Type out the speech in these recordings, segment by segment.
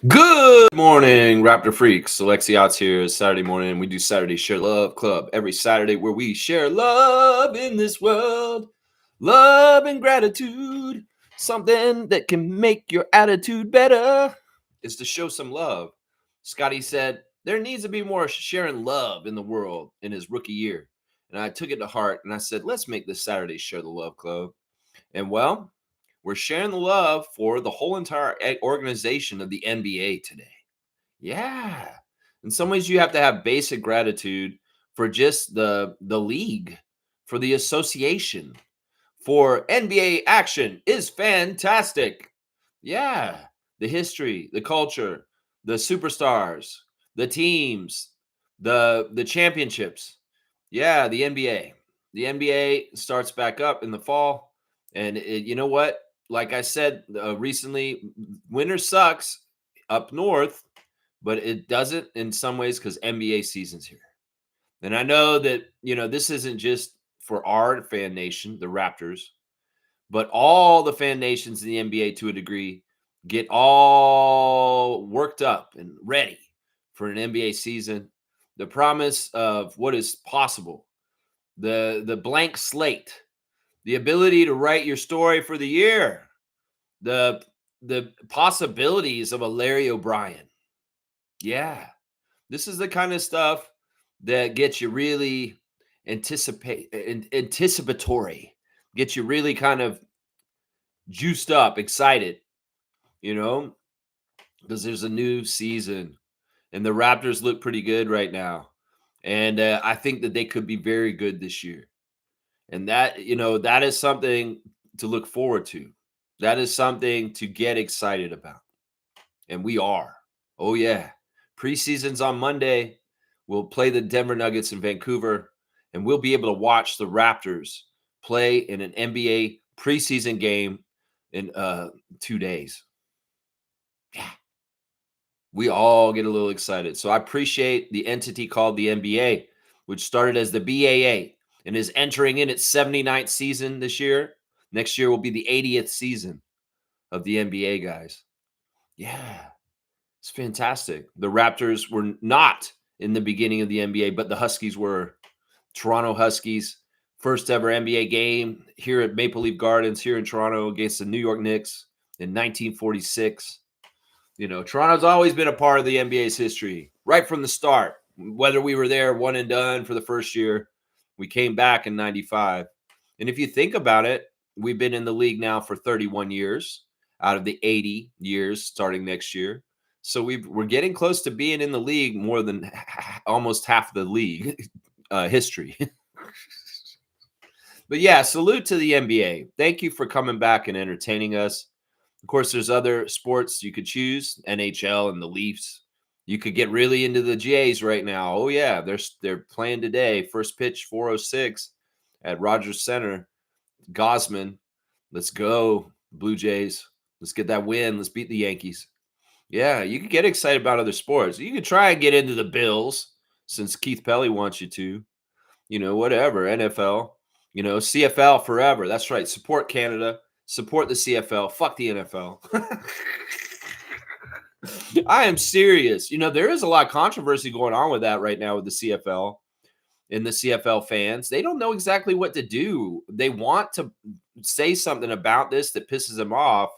Good morning, Raptor Freaks. Alexios here. It's Saturday morning. We do Saturday Share Love Club every Saturday where we share love in this world. Love and gratitude. Something that can make your attitude better is to show some love. Scotty said, there needs to be more sharing love in the world in his rookie year. And I took it to heart and I said, let's make this Saturday Share the Love Club. And well, we're sharing the love for the whole entire organization of the NBA today. Yeah. In some ways, you have to have basic gratitude for just the league, for the association, for NBA action is fantastic. Yeah. The history, the culture, the superstars, the teams, the championships. Yeah, the NBA. The NBA starts back up in the fall. And you know what? Like I said recently, winter sucks up north, but it doesn't in some ways because NBA season's here. And I know that, this isn't just for our fan nation, the Raptors, but all the fan nations in the NBA to a degree get all worked up and ready for an NBA season. The promise of what is possible, the blank slate, the ability to write your story for the year, the possibilities of a Larry O'Brien. Yeah. This is the kind of stuff that gets you really anticipatory, gets you really kind of juiced up, excited, you know, because there's a new season and the Raptors look pretty good right now. And I think that they could be very good this year. And that is something to look forward to. That is something to get excited about. And we are. Oh, yeah. Preseason's on Monday. We'll play the Denver Nuggets in Vancouver, and we'll be able to watch the Raptors play in an NBA preseason game in 2 days. Yeah. We all get a little excited. So I appreciate the entity called the NBA, which started as the BAA and is entering in its 79th season this year. Next year will be the 80th season of the NBA, guys. Yeah. It's fantastic. The Raptors were not in the beginning of the NBA, but the Huskies were. Toronto Huskies, first ever NBA game here at Maple Leaf Gardens here in Toronto against the New York Knicks in 1946. Toronto's always been a part of the NBA's history right from the start. Whether we were there one and done for the first year, we came back in 95. And if you think about it, we've been in the league now for 31 years out of the 80 years starting next year. So we're getting close to being in the league more than almost half the league history. But yeah, salute to the NBA. Thank you for coming back and entertaining us. Of course, there's other sports you could choose, NHL and the Leafs. You could get really into the Jays right now. Oh yeah, they're playing today. First pitch 4:06 at Rogers Center. Gosman, let's go Blue Jays. Let's get that win. Let's beat the Yankees. Yeah, you could get excited about other sports. You could try and get into the Bills since Keith Pelly wants you to. Whatever, NFL, CFL forever. That's right. Support Canada, support the CFL, fuck the NFL. I am serious. There is a lot of controversy going on with that right now with the CFL and the CFL fans. They don't know exactly what to do. They want to say something about this that pisses them off,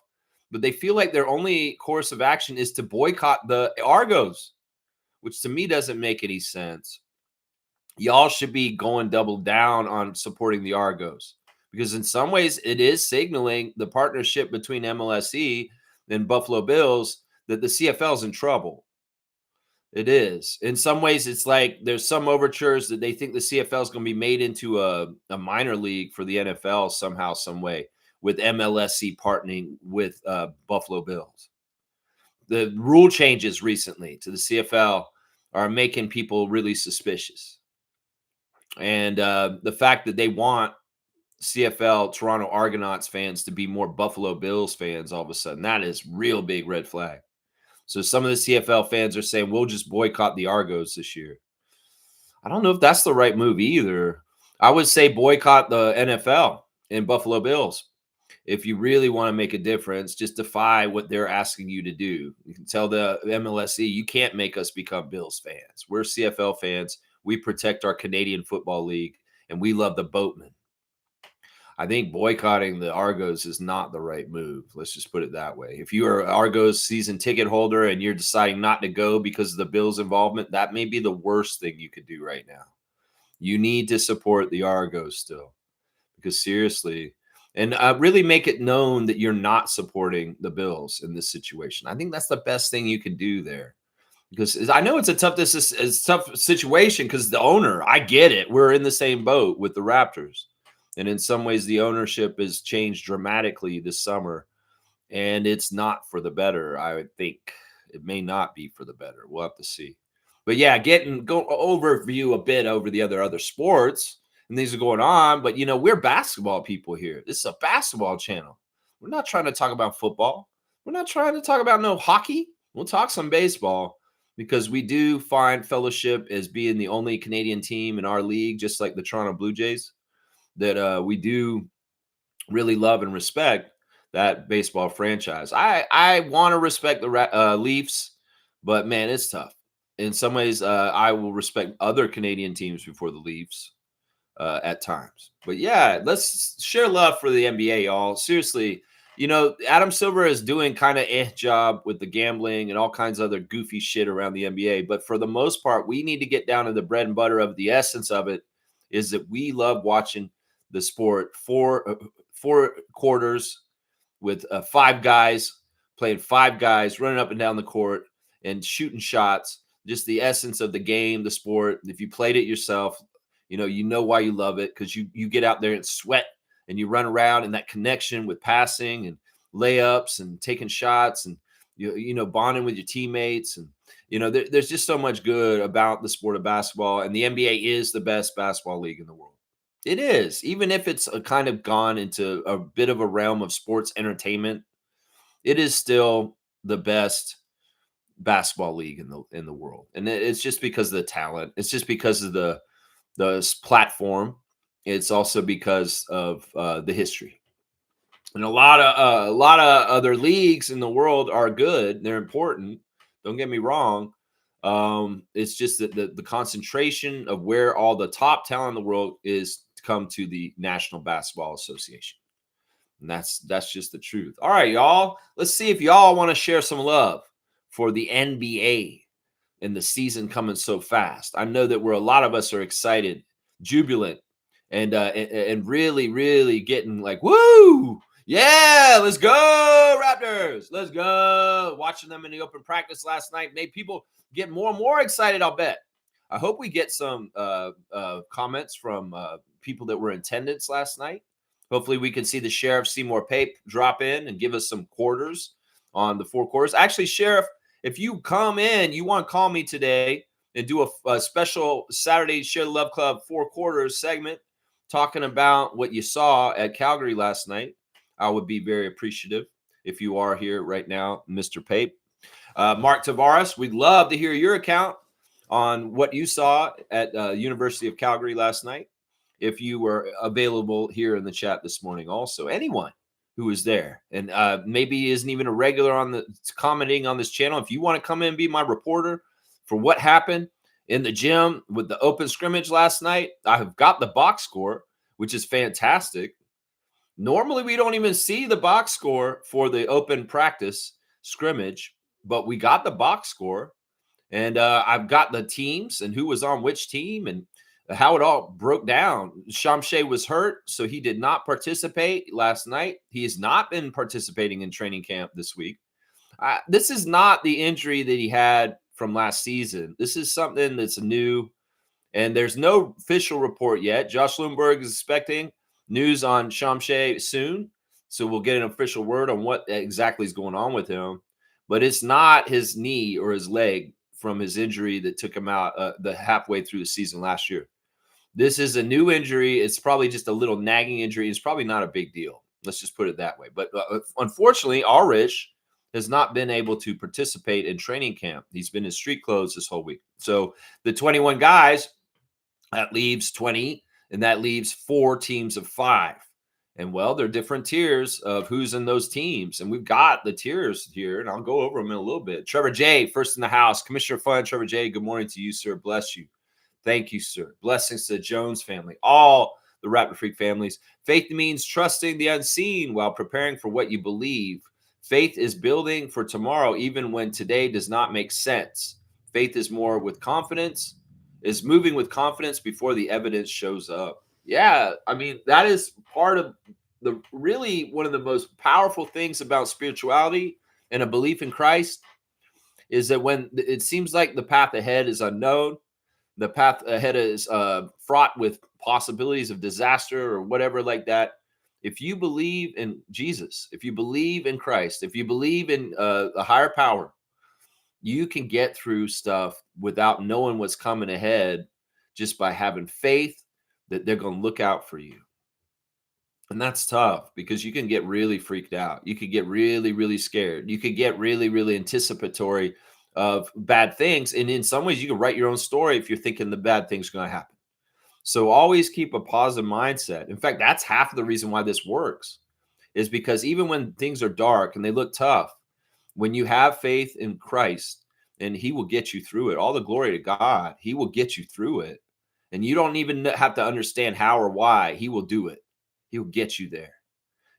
but they feel like their only course of action is to boycott the Argos, which to me doesn't make any sense. Y'all should be going double down on supporting the Argos because in some ways it is signaling the partnership between MLSE and Buffalo Bills that the CFL is in trouble. It is. In some ways, it's like there's some overtures that they think the CFL is going to be made into a minor league for the NFL somehow, some way, with MLSE partnering with Buffalo Bills. The rule changes recently to the CFL are making people really suspicious. And the fact that they want CFL Toronto Argonauts fans to be more Buffalo Bills fans all of a sudden, that is real big red flag. So some of the CFL fans are saying, we'll just boycott the Argos this year. I don't know if that's the right move either. I would say boycott the NFL and Buffalo Bills. if you really want to make a difference, just defy what they're asking you to do. You can tell the MLSE, you can't make us become Bills fans. We're CFL fans. We protect our Canadian Football League, and we love the boatmen. I think boycotting the Argos is not the right move. Let's just put it that way. If you are an Argos season ticket holder and you're deciding not to go because of the Bills' involvement, that may be the worst thing you could do right now. You need to support the Argos still, because seriously, and really make it known that you're not supporting the Bills in this situation. I think that's the best thing you can do there, because I know it's a tough situation because the owner, I get it. We're in the same boat with the Raptors. And in some ways, the ownership has changed dramatically this summer, and it's not for the better. I would think it may not be for the better. We'll have to see. But yeah, go overview a bit over the other sports, and these are going on. But we're basketball people here. This is a basketball channel. We're not trying to talk about football. We're not trying to talk about no hockey. We'll talk some baseball, because we do find fellowship as being the only Canadian team in our league, just like the Toronto Blue Jays, that we do really love and respect that baseball franchise. I want to respect the Leafs, but man, it's tough. In some ways, I will respect other Canadian teams before the Leafs at times. But yeah, let's share love for the NBA, y'all. Seriously, Adam Silver is doing kind of job with the gambling and all kinds of other goofy shit around the NBA. But for the most part, we need to get down to the bread and butter of the essence of it, is that we love watching the sport. Four quarters with five guys playing, five guys running up and down the court and shooting shots. Just the essence of the game, the sport. If you played it yourself, you know why you love it, because you get out there and sweat and you run around, and that connection with passing and layups and taking shots and bonding with your teammates, and there's just so much good about the sport of basketball, and the NBA is the best basketball league in the world. It is, even if it's kind of gone into a bit of a realm of sports entertainment, it is still the best basketball league in the world, and it's just because of the talent. It's just because of the platform. It's also because of the history. And a lot of other leagues in the world are good. They're important. Don't get me wrong. It's just that the concentration of where all the top talent in the world is to come to the National Basketball Association. And that's just the truth. All right, y'all. Let's see if y'all want to share some love for the NBA and the season coming so fast. I know that a lot of us are excited, jubilant, and really, really getting like, woo! Yeah, let's go, Raptors. Let's go. Watching them in the open practice last night made people get more and more excited, I'll bet. I hope we get some comments from people that were in attendance last night. Hopefully we can see the Sheriff Seymour Pape drop in and give us some quarters on the four quarters. Actually, Sheriff, if you come in, you want to call me today and do a special Saturday Share the Love Club 4 quarters segment talking about what you saw at Calgary last night, I would be very appreciative if you are here right now, Mr. Pape. Mark Tavares, we'd love to hear your account on what you saw at University of Calgary last night. If you were available here in the chat this morning, also anyone who is there and maybe isn't even a regular on the commenting on this channel. If you want to come in and be my reporter for what happened in the gym with the open scrimmage last night, I have got the box score, which is fantastic. Normally, we don't even see the box score for the open practice scrimmage, but we got the box score, and I've got the teams and who was on which team and how it all broke down. Shamshay was hurt, so he did not participate last night. He has not been participating in training camp this week. This is not the injury that he had from last season. This is something that's new, and there's no official report yet. Josh Lundberg is expecting news on Shamshay soon, so we'll get an official word on what exactly is going on with him. But it's not his knee or his leg from his injury that took him out the halfway through the season last year. This is a new injury. It's probably just a little nagging injury. It's probably not a big deal. Let's just put it that way. But unfortunately, Ulrich has not been able to participate in training camp. He's been in street clothes this whole week. So the 21 guys, that leaves 20, and that leaves 4 teams of 5. And well, there are different tiers of who's in those teams. And we've got the tiers here, and I'll go over them in a little bit. Trevor J, first in the house. Commissioner of Fun, Trevor J, good morning to you, sir. Bless you. Thank you, sir. Blessings to the Jones family, all the Raptor Freak families. Faith means trusting the unseen while preparing for what you believe. Faith is building for tomorrow, even when today does not make sense. Faith is more with confidence, is moving with confidence before the evidence shows up. Yeah, I mean, that is part of the really one of the most powerful things about spirituality and a belief in Christ is that when it seems like the path ahead is unknown, the path ahead is fraught with possibilities of disaster or whatever like that. If you believe in Jesus, if you believe in Christ, if you believe in a higher power, you can get through stuff without knowing what's coming ahead, just by having faith that they're going to look out for you. And that's tough because you can get really freaked out. You could get really, really scared. You could get really, really anticipatory of bad things. And in some ways, you can write your own story if you're thinking the bad thing's going to happen. So always keep a positive mindset. In fact, that's half of the reason why this works, is because even when things are dark and they look tough, when you have faith in Christ, and he will get you through it, all the glory to God, he will get you through it. And you don't even have to understand how or why. He will do it. He'll get you there.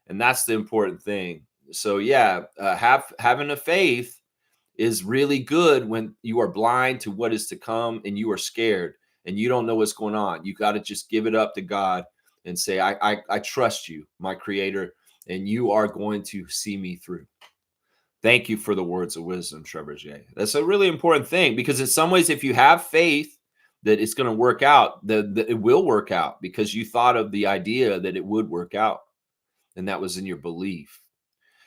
And that's the important thing. So yeah, having a faith is really good when you are blind to what is to come and you are scared and you don't know what's going on. You got to just give it up to God and say, I trust you, my creator, and you are going to see me through. Thank you for the words of wisdom, Trevor J. That's a really important thing, because in some ways, if you have faith that it's going to work out, that it will work out because you thought of the idea that it would work out. And that was in your belief.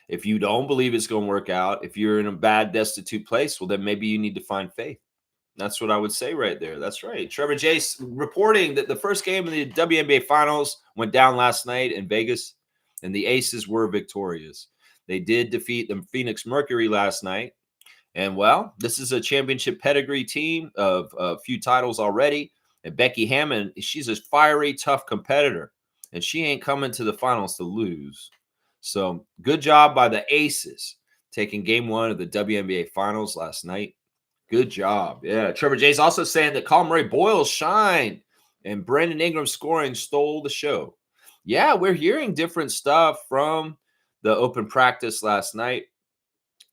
If you don't believe it's going to work out, if you're in a bad, destitute place, well, then maybe you need to find faith. That's what I would say right there. That's right. Trevor J reporting that the first game of the WNBA Finals went down last night in Vegas, and the Aces were victorious. They did defeat the Phoenix Mercury last night. And, well, this is a championship pedigree team of a few titles already. And Becky Hammond, she's a fiery, tough competitor, and she ain't coming to the finals to lose. So good job by the Aces taking game one of the WNBA Finals last night. Good job. Yeah. Trevor J's also saying that Colin Murray Boyles shined and Brandon Ingram scoring stole the show. Yeah, we're hearing different stuff from the open practice last night.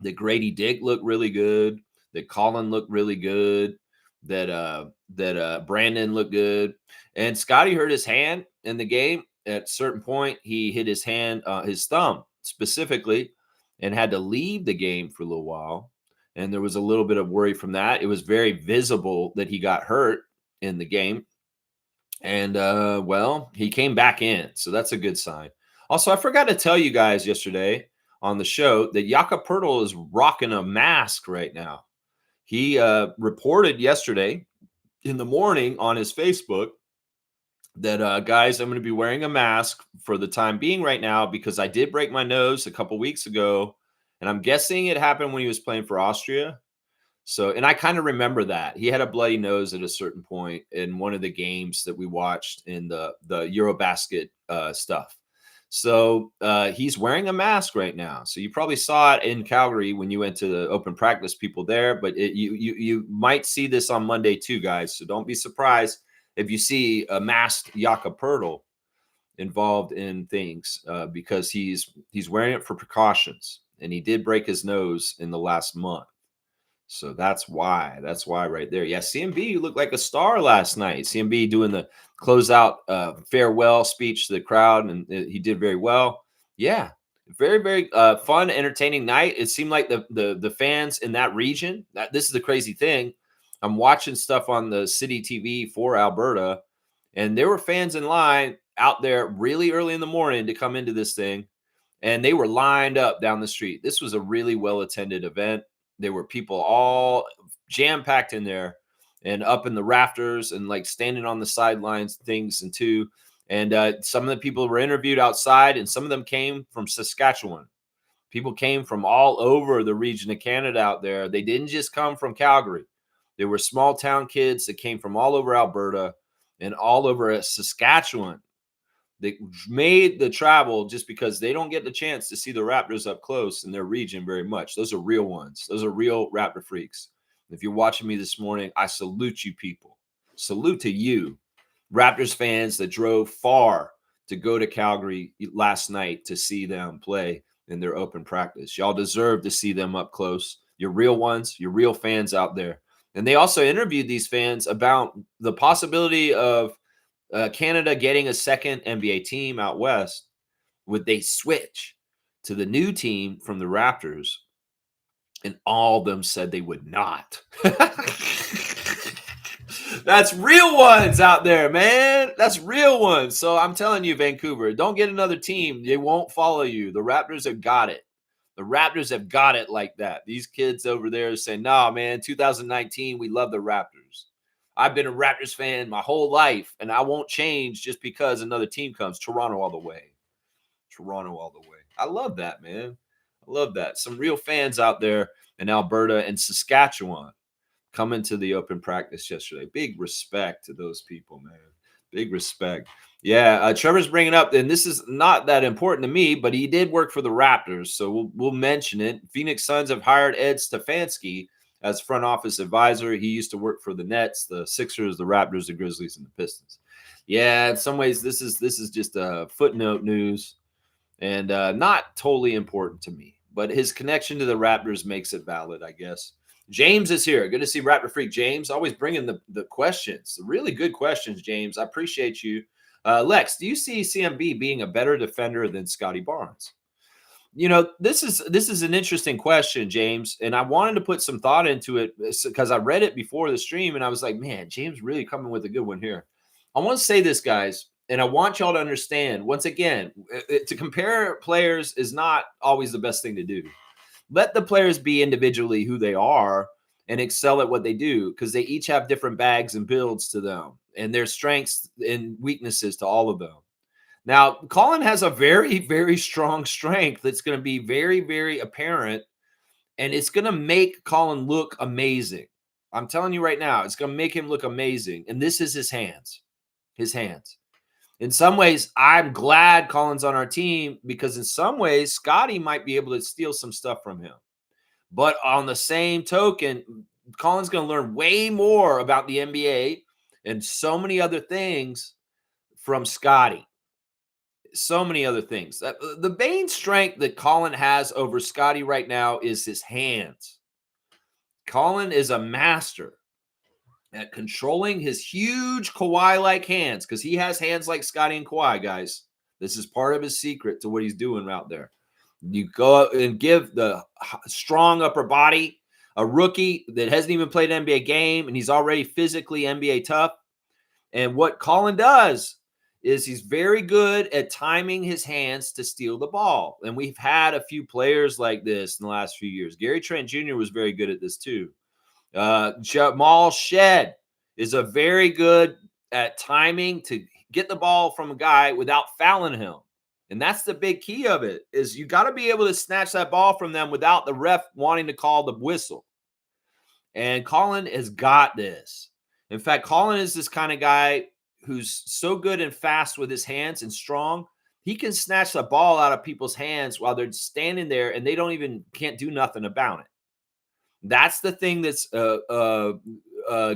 That Grady Dick looked really good. That Colin looked really good. That Brandon looked good. And Scotty hurt his hand in the game. At a certain point, he hit his hand, his thumb specifically, and had to leave the game for a little while. And there was a little bit of worry from that. It was very visible that he got hurt in the game. And, well, he came back in. So that's a good sign. Also, I forgot to tell you guys yesterday on the show that Jakob Poeltl is rocking a mask right now. He reported yesterday in the morning on his Facebook that, guys, I'm going to be wearing a mask for the time being right now because I did break my nose a couple weeks ago. And I'm guessing it happened when he was playing for Austria. So, and I kind of remember that. He had a bloody nose at a certain point in one of the games that we watched in the Eurobasket stuff. So he's wearing a mask right now. So you probably saw it in Calgary when you went to the open practice, people there. But you might see this on Monday too, guys. So don't be surprised if you see a masked Jakob Poeltl involved in things because he's wearing it for precautions. And he did break his nose in the last month. So that's why right there. Yeah, CMB, you looked like a star last night. CMB doing the closeout farewell speech to the crowd, and he did very well. Yeah, very, very fun, entertaining night. It seemed like the fans in that region, this is the crazy thing. I'm watching stuff on the city TV for Alberta, and there were fans in line out there really early in the morning to come into this thing, and they were lined up down the street. This was a really well-attended event. There were people all jam-packed in there and up in the rafters and like standing on the sidelines, things and too. And some of the people were interviewed outside, and some of them came from Saskatchewan. People came from all over the region of Canada out there. They didn't just come from Calgary. There were small town kids that came from all over Alberta and all over Saskatchewan that made the travel just because they don't get the chance to see the Raptors up close in their region very much. Those are real ones. Those are real Raptor freaks. If you're watching me this morning, I salute you people. Salute to you, Raptors fans that drove far to go to Calgary last night to see them play in their open practice. Y'all deserve to see them up close. You're real ones. You're real fans out there. And they also interviewed these fans about the possibility of Canada getting a second NBA team out west. Would they switch to the new team from the Raptors? And all of them said they would not. That's real ones out there, man. That's real ones. So I'm telling you, Vancouver, don't get another team. They won't follow you. The Raptors have got it. The Raptors have got it like that. These kids over there say, "No, man, 2019, we love the Raptors. I've been a Raptors fan my whole life, and I won't change just because another team comes. Toronto all the way. Toronto all the way." I love that, man. I love that. Some real fans out there in Alberta and Saskatchewan coming to the open practice yesterday. Big respect to those people, man. Big respect. Yeah, Trevor's bringing up, and this is not that important to me, but he did work for the Raptors, so we'll mention it. Phoenix Suns have hired Ed Stefanski as front office advisor. He used to work for the Nets, the Sixers, the Raptors, the Grizzlies, and the Pistons. Yeah, in some ways, this is just a footnote news and not totally important to me. But his connection to the Raptors makes it valid, I guess. James is here. Good to see Raptor Freak James. Always bringing the questions. Really good questions, James. I appreciate you. Lex, do you see CMB being a better defender than Scotty Barnes? You know, this is an interesting question, James, and I wanted to put some thought into it because I read it before the stream, and I was like, man, James really coming with a good one here. I want to say this, guys, and I want y'all to understand, once again, to compare players is not always the best thing to do. Let the players be individually who they are and excel at what they do because they each have different bags and builds to them and their strengths and weaknesses to all of them. Now, Colin has a very, very strong strength that's going to be very, very apparent, and it's going to make Colin look amazing. I'm telling you right now, it's going to make him look amazing, and this is his hands. His hands. In some ways, I'm glad Colin's on our team because in some ways, Scotty might be able to steal some stuff from him. But on the same token, Colin's going to learn way more about the NBA and so many other things from Scotty. So many other things. The main strength that Colin has over Scotty right now is his hands. Colin is a master at controlling his huge Kawhi-like hands because he has hands like Scotty and Kawhi, guys. This is part of his secret to what he's doing out there. You go out and give the strong upper body, a rookie that hasn't even played an NBA game, and he's already physically NBA tough. And what Colin does is he's very good at timing his hands to steal the ball. And we've had a few players like this in the last few years. Gary Trent Jr. was very good at this too. Jamal Shed is a very good at timing to get the ball from a guy without fouling him. And that's the big key of it is you got to be able to snatch that ball from them without the ref wanting to call the whistle. And Colin has got this. In fact, Colin is this kind of guy who's so good and fast with his hands and strong. He can snatch the ball out of people's hands while they're standing there and they can't do nothing about it. That's the thing that's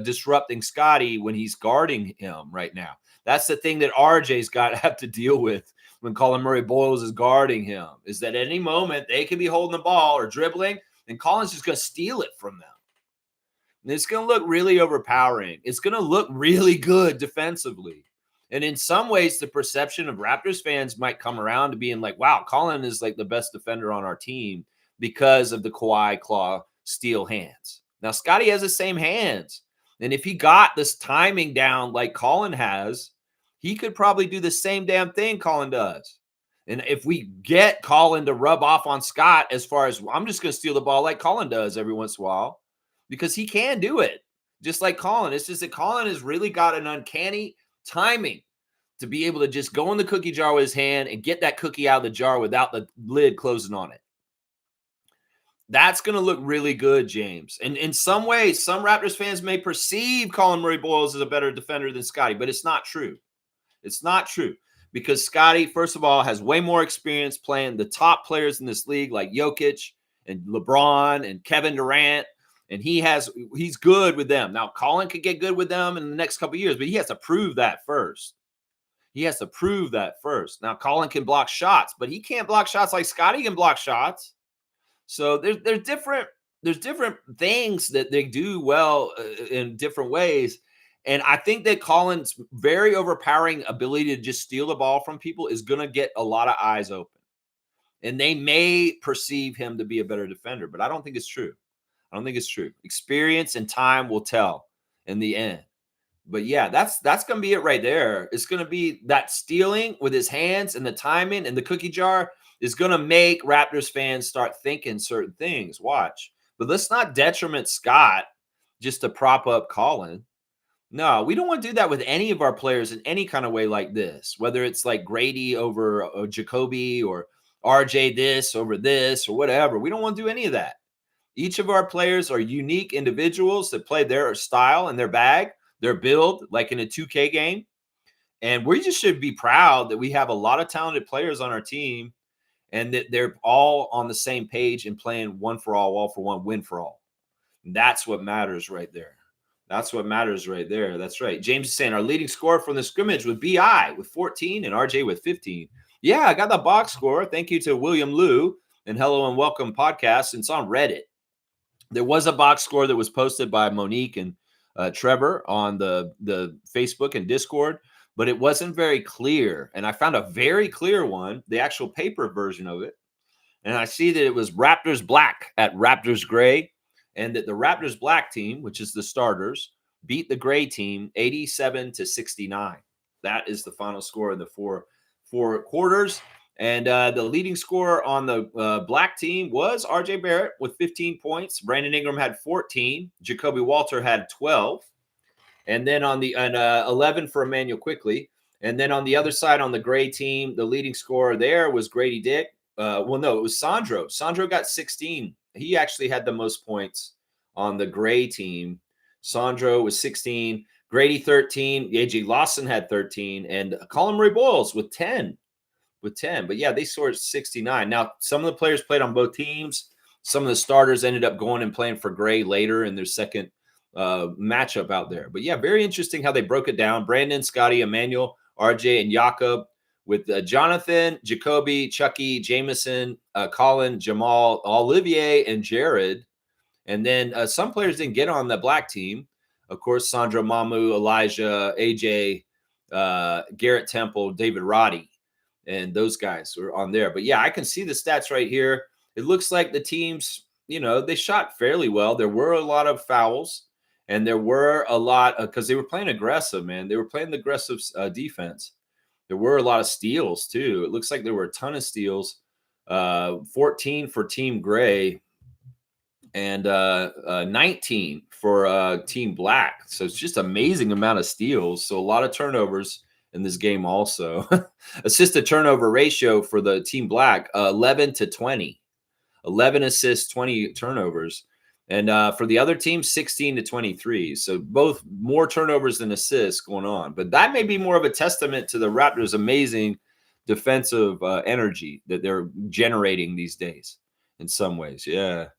disrupting Scotty when he's guarding him right now. That's the thing that RJ's got to have to deal with when Colin Murray-Boyles is guarding him, is that at any moment they could be holding the ball or dribbling, and Colin's just going to steal it from them. And it's going to look really overpowering. It's going to look really good defensively. And in some ways, the perception of Raptors fans might come around to being like, wow, Colin is like the best defender on our team because of the Kawhi claw steel hands. Now, Scotty has the same hands. And if he got this timing down like Colin has, he could probably do the same damn thing Colin does. And if we get Colin to rub off on Scott as far as, I'm just going to steal the ball like Colin does every once in a while, because he can do it just like Colin. It's just that Colin has really got an uncanny timing to be able to just go in the cookie jar with his hand and get that cookie out of the jar without the lid closing on it. That's going to look really good, James. And in some ways, some Raptors fans may perceive Colin Murray-Boyles as a better defender than Scotty, but it's not true. It's not true. because Scotty, first of all, has way more experience playing the top players in this league, like Jokic and LeBron and Kevin Durant. And he's good with them. Now, Colin could get good with them in the next couple of years, but he has to prove that first. He has to prove that first. Now, Colin can block shots, but he can't block shots like Scotty can block shots. So there's different things that they do well in different ways. And I think that Colin's very overpowering ability to just steal the ball from people is going to get a lot of eyes open. And they may perceive him to be a better defender, but I don't think it's true. I don't think it's true. Experience and time will tell in the end. But yeah, that's going to be it right there. It's going to be that stealing with his hands and the timing and the cookie jar is going to make Raptors fans start thinking certain things. Watch. But let's not detriment Scott just to prop up Colin. No, we don't want to do that with any of our players in any kind of way like this, whether it's like Grady over Jacoby or RJ this over this or whatever. We don't want to do any of that. Each of our players are unique individuals that play their style and their bag, their build, like in a 2K game. And we just should be proud that we have a lot of talented players on our team and that they're all on the same page and playing one for all for one, win for all. And that's what matters right there. That's what matters right there. That's right. James is saying our leading scorer from the scrimmage with BI with 14 and RJ with 15. Yeah, I got the box score. Thank you to William Liu and Hello and Welcome podcast. It's on Reddit. There was a box score that was posted by Monique and Trevor on the Facebook and Discord, but it wasn't very clear. And I found a very clear one, the actual paper version of it. And I see that it was Raptors black at Raptors gray, and that the Raptors black team, which is the starters, beat the gray team 87-69. That is the final score in the four quarters. And the leading scorer on the black team was RJ Barrett with 15 points. Brandon Ingram had 14. Jacoby Walter had 12. And then on the 11 for Emmanuel Quickly. And then on the other side on the gray team, the leading scorer there was Grady Dick. It was Sandro. Sandro got 16. He actually had the most points on the gray team. Sandro was 16. Grady 13. AJ Lawson had 13. And Colin Murray Boyles with 10. But yeah, they scored 69. Now, some of the players played on both teams. Some of the starters ended up going and playing for Gray later in their second matchup out there. But yeah, very interesting how they broke it down. Brandon, Scotty, Emmanuel, RJ, and Jakob with Jonathan, Jacoby, Chucky, Jameson, Colin, Jamal, Olivier, and Jared. And then some players didn't get on the black team. Of course, Sandra, Mamu, Elijah, AJ, Garrett Temple, David Roddy. And those guys were on there. But yeah, I can see the stats right here. It looks like the teams, they shot fairly well. There were a lot of fouls, and there were a lot because they were playing aggressive, man. They were playing the aggressive defense. There were a lot of steals, too. It looks like there were a ton of steals. 14 for Team Gray and 19 for Team Black. So it's just amazing amount of steals. So a lot of turnovers in this game also. Assist to turnover ratio for the Team Black, 11-20. 11 assists, 20 turnovers. And for the other team, 16-23. So both more turnovers than assists going on. But that may be more of a testament to the Raptors' amazing defensive energy that they're generating these days in some ways. Yeah.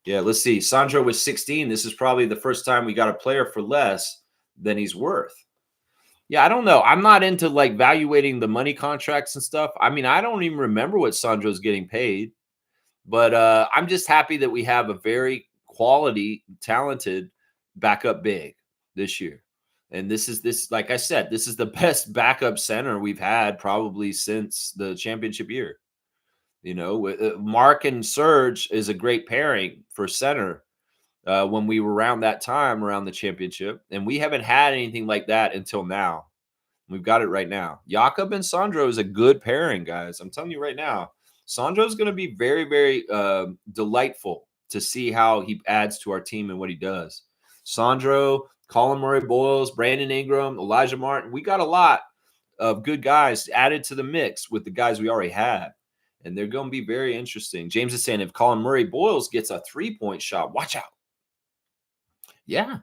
Yeah, let's see. Sandro was 16. This is probably the first time we got a player for less than he's worth. Yeah, I don't know. I'm not into like evaluating the money contracts and stuff. I mean, I don't even remember what Sandro's getting paid, but I'm just happy that we have a very quality, talented backup big this year. And this, like I said, this is the best backup center we've had probably since the championship year. Mark and Serge is a great pairing for center. When we were around that time, around the championship. And we haven't had anything like that until now. We've got it right now. Jakob and Sandro is a good pairing, guys. I'm telling you right now. Sandro is going to be very, very delightful to see how he adds to our team and what he does. Sandro, Colin Murray Boyles, Brandon Ingram, Elijah Martin. We got a lot of good guys added to the mix with the guys we already had. And they're going to be very interesting. James is saying if Colin Murray Boyles gets a 3-point shot, watch out. Yeah.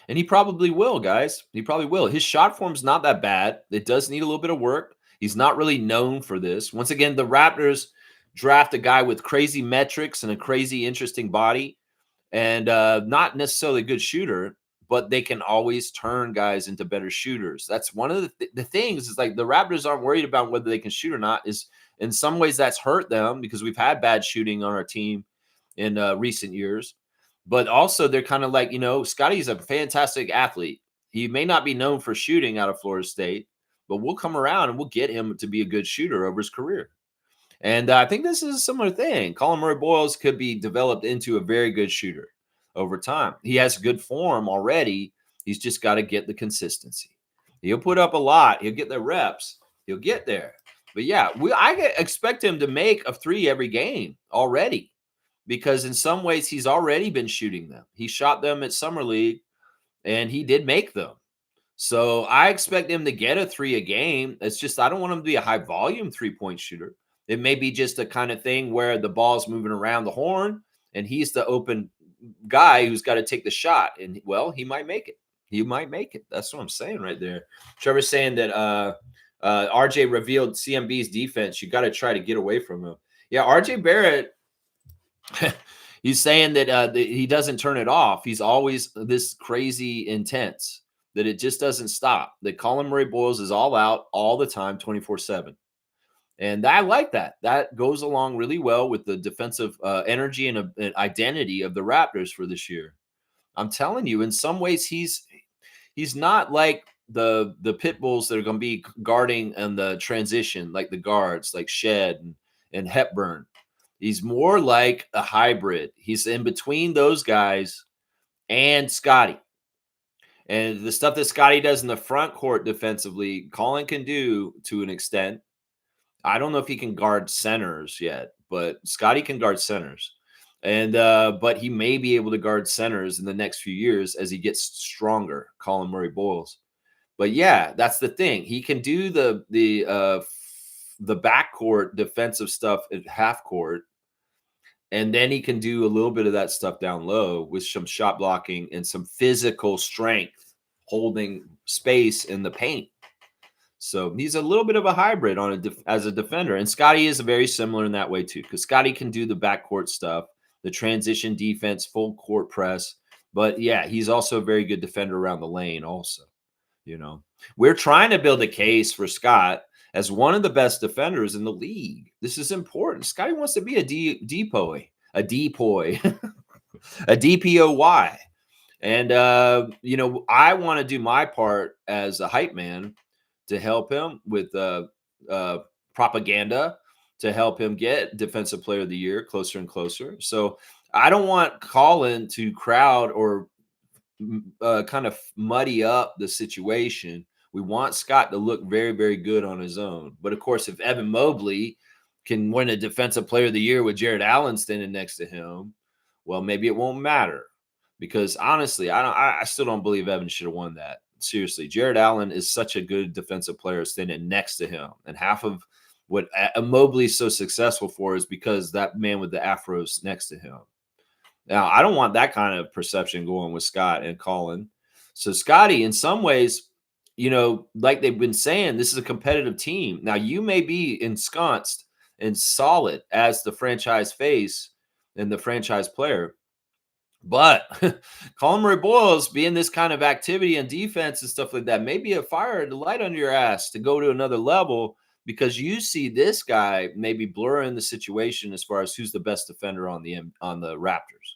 And he probably will, guys. He probably will. His shot form's not that bad. It does need a little bit of work. He's not really known for this. Once again, the Raptors draft a guy with crazy metrics and a crazy interesting body, and not necessarily a good shooter, but they can always turn guys into better shooters. That's one of the things is like the Raptors aren't worried about whether they can shoot or not. Is in some ways that's hurt them because we've had bad shooting on our team in recent years. But also they're kind of like, Scotty's a fantastic athlete. He may not be known for shooting out of Florida State, but we'll come around and we'll get him to be a good shooter over his career. And I think this is a similar thing. Colin Murray-Boyles could be developed into a very good shooter over time. He has good form already. He's just got to get the consistency. He'll put up a lot. He'll get the reps. He'll get there. But yeah, I expect him to make a three every game already, because in some ways he's already been shooting them. He shot them at Summer League, and he did make them. So I expect him to get a three a game. It's just I don't want him to be a high volume 3-point shooter. It may be just a kind of thing where the ball's moving around the horn and he's the open guy who's got to take the shot. And, well, he might make it. He might make it. That's what I'm saying right there. Trevor's saying that RJ revealed CMB's defense. You got to try to get away from him. Yeah, RJ Barrett, he's saying that he doesn't turn it off. He's always this crazy intense, that it just doesn't stop. That Colin Murray-Boyles is all out all the time, 24/7. And I like that. That goes along really well with the defensive energy and identity of the Raptors for this year. I'm telling you, in some ways, he's not like the pit bulls that are going to be guarding in the transition, like the guards, like Shed and Hepburn. He's more like a hybrid. He's in between those guys and Scotty. And the stuff that Scotty does in the front court defensively, Colin can do to an extent. I don't know if he can guard centers yet, but Scotty can guard centers. And but he may be able to guard centers in the next few years as he gets stronger, Colin Murray-Boyles. But yeah, that's the thing. He can do the backcourt defensive stuff at half court, and then he can do a little bit of that stuff down low with some shot blocking and some physical strength, holding space in the paint. So he's a little bit of a hybrid as a defender. And Scotty is very similar in that way too, because Scotty can do the backcourt stuff, the transition defense, full court press. But yeah, he's also a very good defender around the lane also. We're trying to build a case for Scott as one of the best defenders in the league. This is important. Scotty wants to be a depoy, a DPOY. And, I want to do my part as a hype man to help him with propaganda, to help him get Defensive Player of the Year closer and closer. So I don't want Colin to crowd or kind of muddy up the situation. We want Scott to look very, very good on his own. But, of course, if Evan Mobley can win a Defensive Player of the Year with Jared Allen standing next to him, well, maybe it won't matter. Because, honestly, I still don't believe Evan should have won that. Seriously, Jared Allen is such a good defensive player standing next to him. And half of what Mobley is so successful for is because that man with the afros next to him. Now, I don't want that kind of perception going with Scott and Colin. So Scotty, in some ways, like they've been saying, this is a competitive team. Now, you may be ensconced and solid as the franchise face and the franchise player. But Colin Murray-Boyles being this kind of activity and defense and stuff like that, may be a fire to light under your ass to go to another level, because you see this guy maybe blurring the situation as far as who's the best defender on the Raptors.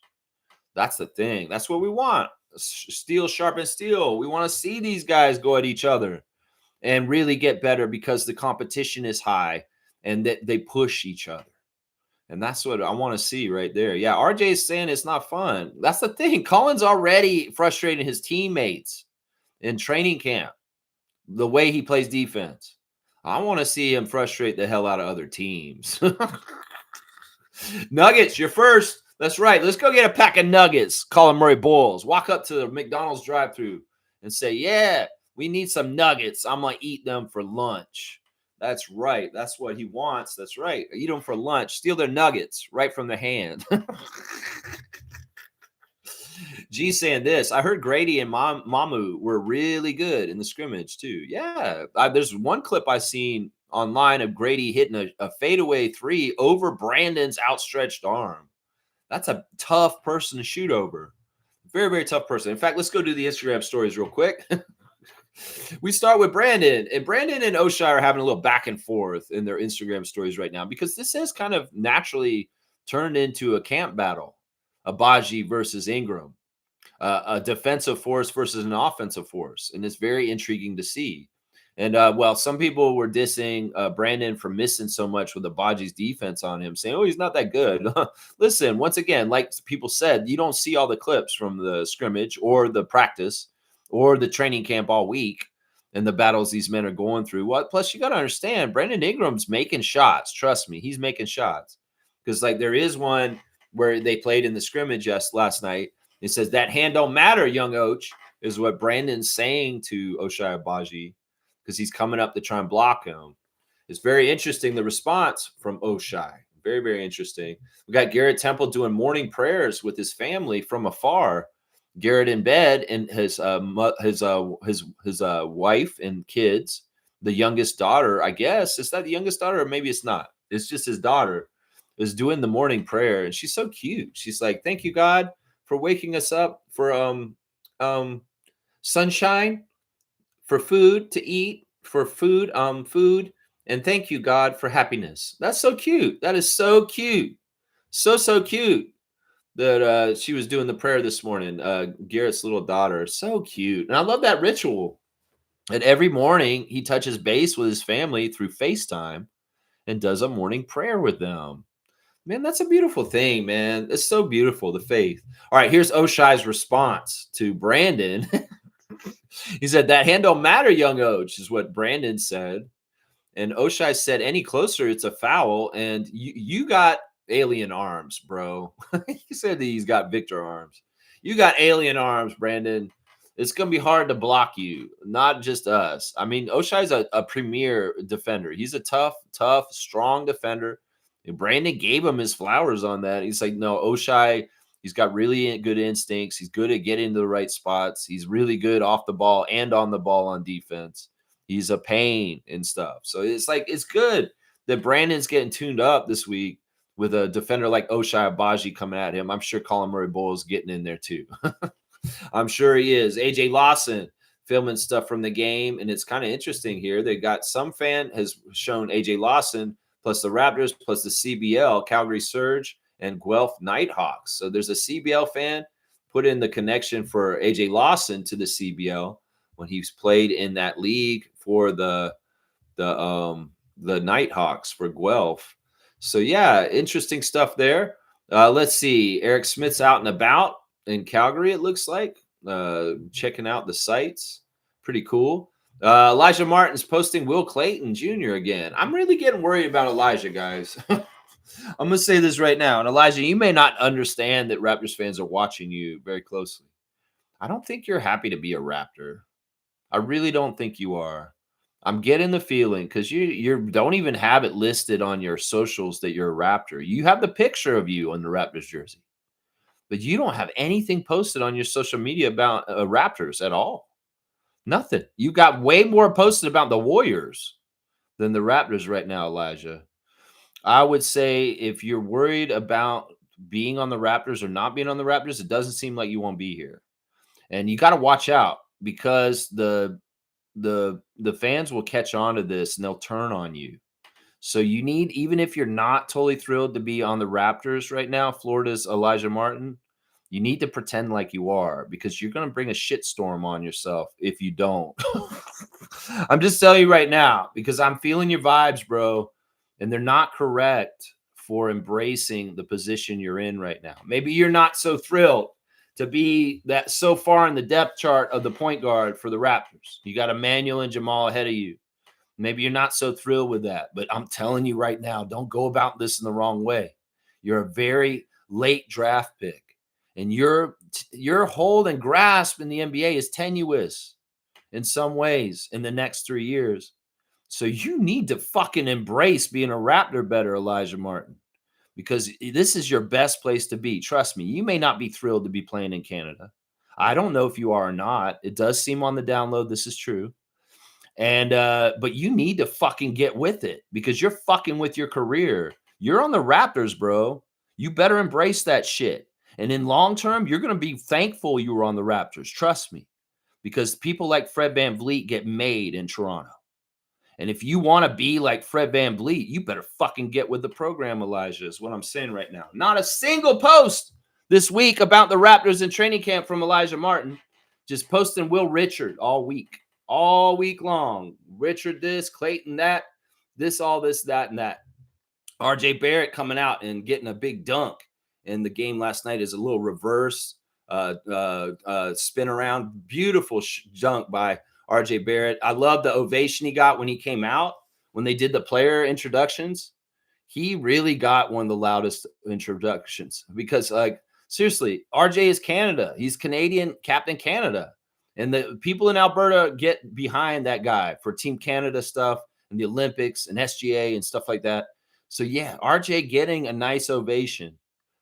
That's the thing. That's what we want. Steel sharpen steel. We want to see these guys go at each other and really get better, because the competition is high and that they push each other. And that's what I want to see right there. Yeah, RJ is saying it's not fun. That's the thing. Colin's already frustrating his teammates in training camp, the way he plays defense. I want to see him frustrate the hell out of other teams. Nuggets, you're first. That's right. Let's go get a pack of nuggets. Colin Murray-Boyles. Walk up to the McDonald's drive-thru and say, yeah, we need some nuggets. I'm going to eat them for lunch. That's right. That's what he wants. That's right. Eat them for lunch. Steal their nuggets right from the hand. G saying this. I heard Grady and Mamu were really good in the scrimmage too. Yeah. There's one clip I seen online of Grady hitting a fadeaway three over Brandon's outstretched arm. That's a tough person to shoot over. Very, very tough person. In fact, let's go do the Instagram stories real quick. We start with Brandon, and Brandon and Oshai are having a little back and forth in their Instagram stories right now because this has kind of naturally turned into a camp battle. Abaji versus Ingram, a defensive force versus an offensive force, and it's very intriguing to see. And well, some people were dissing Brandon for missing so much with Abaji's defense on him, saying, "Oh, he's not that good." Listen, once again, like people said, you don't see all the clips from the scrimmage or the practice or the training camp all week and the battles these men are going through. What? Plus, you got to understand, Brandon Ingram's making shots. Trust me, he's making shots because like there is one where they played in the scrimmage last night. It says that hand don't matter, young Och, is what Brandon's saying to Oshai Abaji because he's coming up to try and block him. It's very interesting, the response from Oshai. Very, very interesting. We got Garrett Temple doing morning prayers with his family from afar. Garrett in bed and his wife and kids. The youngest daughter, I guess. Is that the youngest daughter or maybe it's not? It's just his daughter is doing the morning prayer and she's so cute. She's like, "Thank you, God, for waking us up, for sunshine, for food to eat, for food, and thank you, God, for happiness." That's so cute. That is so cute. So cute that she was doing the prayer this morning. Garrett's little daughter. So cute. And I love that ritual. And every morning he touches base with his family through FaceTime and does a morning prayer with them. Man, that's a beautiful thing, man. It's so beautiful, the faith. All right, here's Oshai's response to Brandon. He said, "That hand don't matter, young Och," is what Brandon said. And Oshai said, "Any closer, it's a foul. And you got alien arms, bro." He said that he's got Victor arms. You got alien arms, Brandon. It's going to be hard to block you, not just us. I mean, Oshai's a premier defender. He's a tough, strong defender. And Brandon gave him his flowers on that. He's like, no, Oshai, he's got really good instincts. He's good at getting to the right spots. He's really good off the ball and on the ball on defense. He's a pain and stuff. So it's like, it's good that Brandon's getting tuned up this week with a defender like Oshai Abaji coming at him. I'm sure Colin Murray-Boyle is getting in there too. I'm sure he is. AJ Lawson filming stuff from the game. And it's kind of interesting here. They got some fan has shown AJ Lawson plus the Raptors, plus the CBL, Calgary Surge, and Guelph Nighthawks. So there's a CBL fan put in the connection for AJ Lawson to the CBL when he's played in that league for the Nighthawks for Guelph. So yeah, interesting stuff there. Let's see. Eric Smith's out and about in Calgary, it looks like. Checking out the sites. Pretty cool. Elijah Martin's posting Will Clayton Jr. again. I'm really getting worried about Elijah, guys. I'm going to say this right now. And Elijah, you may not understand that Raptors fans are watching you very closely. I don't think you're happy to be a Raptor. I really don't think you are. I'm getting the feeling because you don't even have it listed on your socials that you're a Raptor. You have the picture of you on the Raptors jersey, but you don't have anything posted on your social media about Raptors at all. Nothing. You got way more posted about the Warriors than the Raptors right now, Elijah. I would say if you're worried about being on the Raptors or not being on the Raptors, it doesn't seem like you won't be here. And you got to watch out because the fans will catch on to this and they'll turn on you. So you need, even if you're not totally thrilled to be on the Raptors right now, Florida's Elijah Martin, you need to pretend like you are because you're going to bring a shitstorm on yourself if you don't. I'm just telling you right now because I'm feeling your vibes, bro, and they're not correct for embracing the position you're in right now. Maybe you're not so thrilled to be that so far in the depth chart of the point guard for the Raptors. You got Emmanuel and Jamal ahead of you. Maybe you're not so thrilled with that, but I'm telling you right now, don't go about this in the wrong way. You're a very late draft pick. And your hold and grasp in the NBA is tenuous in some ways in the next 3 years. So you need to fucking embrace being a Raptor better, Elijah Martin, because this is your best place to be. Trust me, you may not be thrilled to be playing in Canada. I don't know if you are or not. It does seem on the download this is true. And but you need to fucking get with it because you're fucking with your career. You're on the Raptors, bro. You better embrace that shit. And in long term, you're going to be thankful you were on the Raptors. Trust me, because people like Fred VanVleet get made in Toronto. And if you want to be like Fred VanVleet, you better fucking get with the program, Elijah, is what I'm saying right now. Not a single post this week about the Raptors in training camp from Elijah Martin. Just posting Will Richard all week long. Richard this, Clayton that, this, all this, that, and that. RJ Barrett coming out and getting a big dunk in the game last night is a little reverse spin around. Beautiful dunk by RJ Barrett. I love the ovation he got when he came out, when they did the player introductions. He really got one of the loudest introductions because, like, seriously, RJ is Canada. He's Canadian, Captain Canada. And the people in Alberta get behind that guy for Team Canada stuff and the Olympics and SGA and stuff like that. So, yeah, RJ getting a nice ovation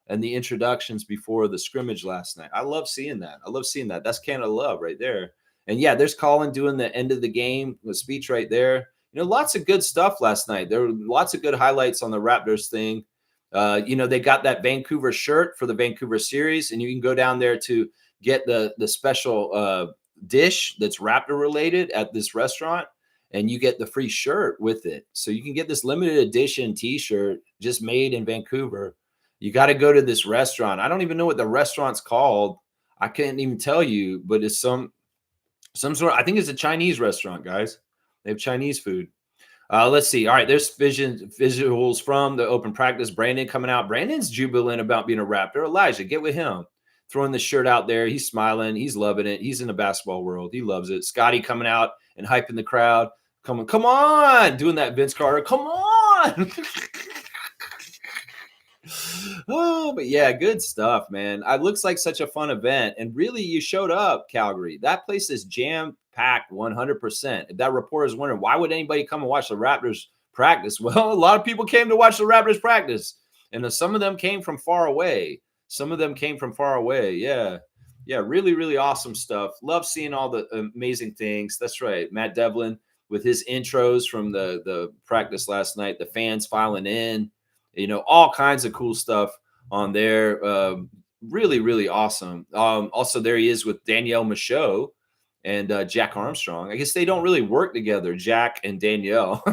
and the introductions before the scrimmage last night. I love seeing that. I love seeing that. That's Canada love right there. And, yeah, there's Colin doing the end of the game, the speech right there. You know, lots of good stuff last night. There were lots of good highlights on the Raptors thing. You know, they got that Vancouver shirt for the Vancouver series, and you can go down there to get the special dish that's Raptor related at this restaurant, and you get the free shirt with it. So you can get this limited edition T-shirt just made in Vancouver. You got to go to this restaurant. I don't even know what the restaurant's called. I can't even tell you, but it's some sort. I think it's a Chinese restaurant, guys. They have Chinese food. Let's see. All right, there's visuals from the open practice. Brandon coming out. Brandon's jubilant about being a Raptor. Elijah, get with him. Throwing the shirt out there. He's smiling. He's loving it. He's in the basketball world. He loves it. Scotty coming out and hyping the crowd. Come on. Doing that Vince Carter. Come on. Oh, but yeah, good stuff, man. It looks like such a fun event. And really, you showed up, Calgary. That place is jam-packed 100%. If that reporter is wondering, why would anybody come and watch the Raptors practice? Well, a lot of people came to watch the Raptors practice. And some of them came from far away. Yeah. Yeah, really, really awesome stuff. Love seeing all the amazing things. That's right. Matt Devlin with his intros from the practice last night, the fans filing in. You know, all kinds of cool stuff on there. Really, really awesome. Also, there he is with Danielle Michaud and Jack Armstrong. I guess they don't really work together, Jack and Danielle.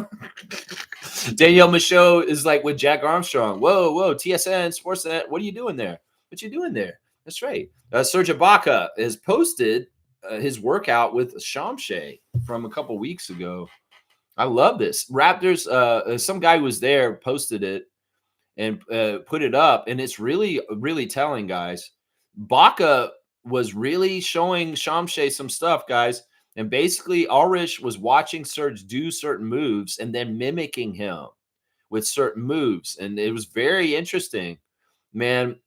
Danielle Michaud is like with Jack Armstrong. Whoa, TSN, Sportsnet. What are you doing there? That's right. Serge Ibaka has posted his workout with Shamshay from a couple weeks ago. I love this. Raptors, some guy who was there posted it and put it up, and it's really, really telling, guys. Baca was really showing Shamshay some stuff, guys, and basically Ulrich was watching Serge do certain moves and then mimicking him with certain moves, and it was very interesting, man.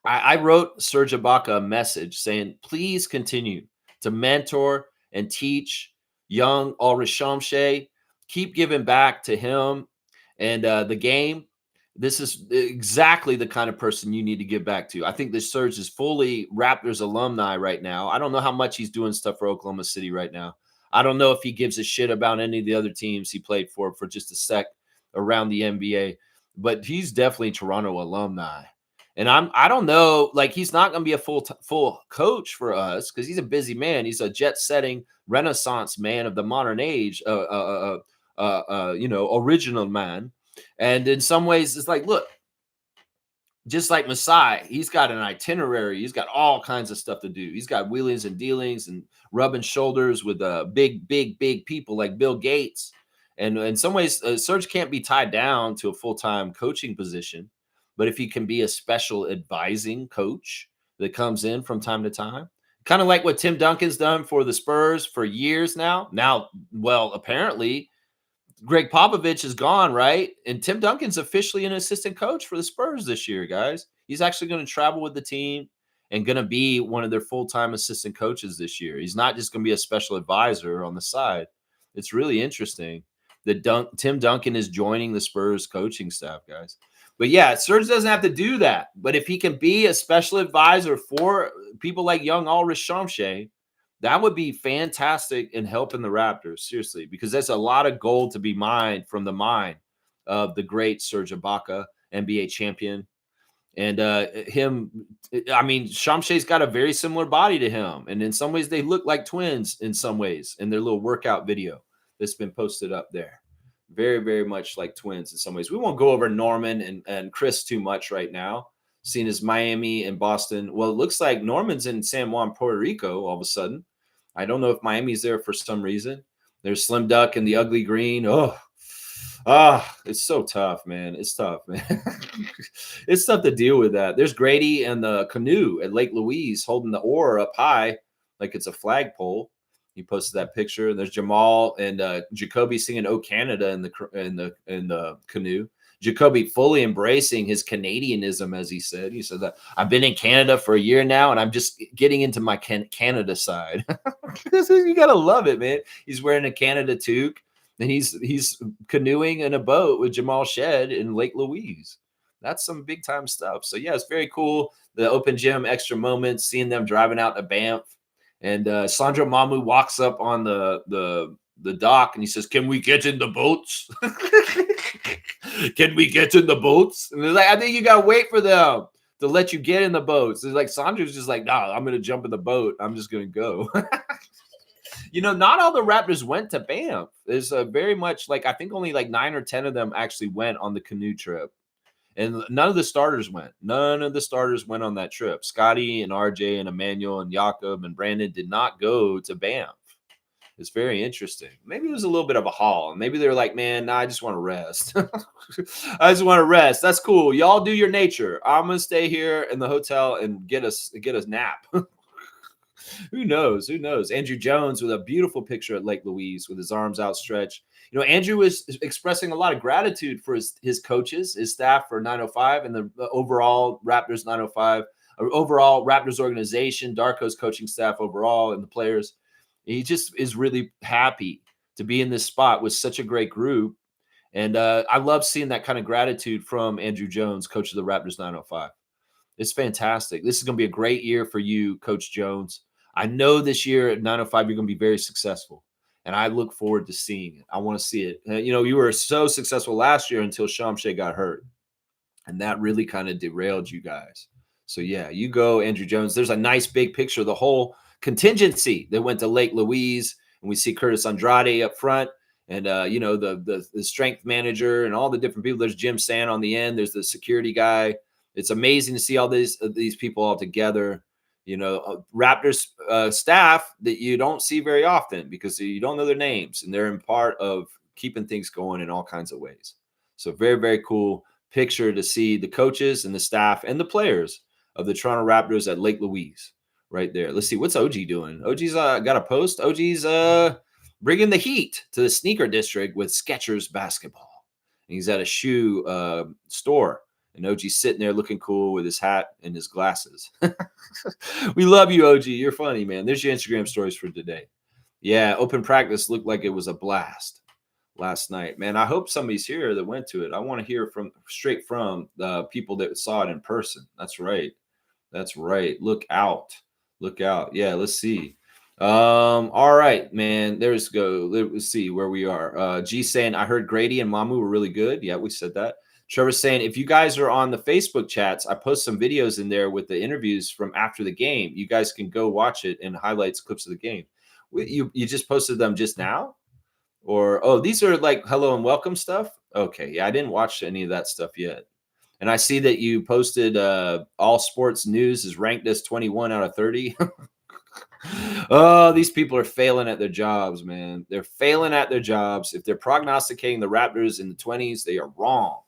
I wrote Serge Ibaka a message saying, please continue to mentor and teach young Ulrich Shamshay. Keep giving back to him and the game. This is exactly the kind of person you need to give back to. I think this Serge is fully Raptors alumni right now. I don't know how much he's doing stuff for Oklahoma City right now. I don't know if he gives a shit about any of the other teams he played for just a sec around the NBA, but he's definitely Toronto alumni. And I don't know, like, he's not going to be a full coach for us because he's a busy man. He's a jet-setting Renaissance man of the modern age, you know, original man. And in some ways, it's like, look, just like Masai, he's got an itinerary. He's got all kinds of stuff to do. He's got wheelings and dealings and rubbing shoulders with big people like Bill Gates. And in some ways, Serge can't be tied down to a full-time coaching position. But if he can be a special advising coach that comes in from time to time, kind of like what Tim Duncan's done for the Spurs for years now. Now, well, apparently Greg Popovich is gone, right? And Tim Duncan's officially an assistant coach for the Spurs this year, guys. He's actually going to travel with the team and going to be one of their full-time assistant coaches this year. He's not just going to be a special advisor on the side. It's really interesting that Tim Duncan is joining the Spurs coaching staff, guys. But yeah, Serge doesn't have to do that. But if he can be a special advisor for people like young Ulrich Shamshay, That would be fantastic in helping the Raptors, seriously, because there's a lot of gold to be mined from the mine of the great Serge Ibaka, NBA champion. And I mean, Shamshay's got a very similar body to him. And in some ways, they look like twins in some ways in their little workout video that's been posted up there. Very, very much like twins in some ways. We won't go over Norman and Chris too much right now, seeing as Miami and Boston. Well, it looks like Norman's in San Juan, Puerto Rico all of a sudden. I don't know if Miami's there for some reason. There's Slim Duck and the Ugly Green. It's so tough, man. It's tough, man. It's tough to deal with that. There's Grady and the canoe at Lake Louise holding the oar up high like it's a flagpole. He posted that picture. There's Jamal and Jacoby singing "Oh Canada" in the canoe. Jacoby fully embracing his Canadianism, as he said. He said that I've been in Canada for a year now, and I'm just getting into my Canada side. You gotta love it, man. He's wearing a Canada toque, and he's canoeing in a boat with Jamal Shed in Lake Louise. That's some big time stuff. So yeah, it's very cool. The open gym extra moments, seeing them driving out to Banff, and Sandro Mamu walks up on the dock and he says, "Can we get in the boats? Can we get in the boats?" And they're like, "I think you gotta wait for them to let you get in the boats." It's like Sandro's just like, "Nah, I'm gonna jump in the boat. I'm just gonna go." Not all the Raptors went to Banff. There's very much like I think only like 9 or 10 of them actually went on the canoe trip. And none of the starters went. None of the starters went on that trip. Scotty and RJ and Emmanuel and Jakob and Brandon did not go to Banff. It's very interesting. Maybe it was a little bit of a haul. Maybe they were like, man, nah, I just want to rest. I just want to rest. That's cool. Y'all do your nature. I'm gonna stay here in the hotel and get us nap. Who knows? Who knows? Andrew Jones with a beautiful picture at Lake Louise with his arms outstretched. Andrew was expressing a lot of gratitude for his coaches, his staff for 905 and the overall Raptors 905, or overall Raptors organization, Darko's coaching staff overall, and the players. He just is really happy to be in this spot with such a great group. And I love seeing that kind of gratitude from Andrew Jones, coach of the Raptors 905. It's fantastic. This is going to be a great year for you, Coach Jones. I know this year at 905 you're going to be very successful, and I look forward to seeing it. I want to see it. You were so successful last year until Shamshay got hurt, and that really kind of derailed you guys. So yeah, you go, Andrew Jones. There's a nice big picture of the whole contingency that went to Lake Louise, and we see Curtis Andrade up front, and the strength manager and all the different people. There's Jim Sand on the end. There's the security guy. It's amazing to see all these people all together. Raptors staff that you don't see very often because you don't know their names, and they're in part of keeping things going in all kinds of ways. So very, very cool picture to see the coaches and the staff and the players of the Toronto Raptors at Lake Louise right there. Let's see. What's OG doing? OG's got a post. OG's bringing the heat to the sneaker district with Skechers basketball. And he's at a shoe store. And OG's sitting there looking cool with his hat and his glasses. We love you, OG. You're funny, man. There's your Instagram stories for today. Yeah, open practice looked like it was a blast last night. Man, I hope somebody's here that went to it. I want to hear straight from the people that saw it in person. That's right. That's right. Look out. Look out. Yeah, let's see. All right, man. Let's see where we are. G saying, I heard Grady and Mamu were really good. Yeah, we said that. Trevor's saying, if you guys are on the Facebook chats, I post some videos in there with the interviews from after the game. You guys can go watch it and highlights clips of the game. You just posted them just now? Or, these are like hello and welcome stuff? Okay, yeah, I didn't watch any of that stuff yet. And I see that you posted All Sports News is ranked as 21 out of 30. Oh, these people are failing at their jobs, man. They're failing at their jobs. If they're prognosticating the Raptors in the 20s, they are wrong.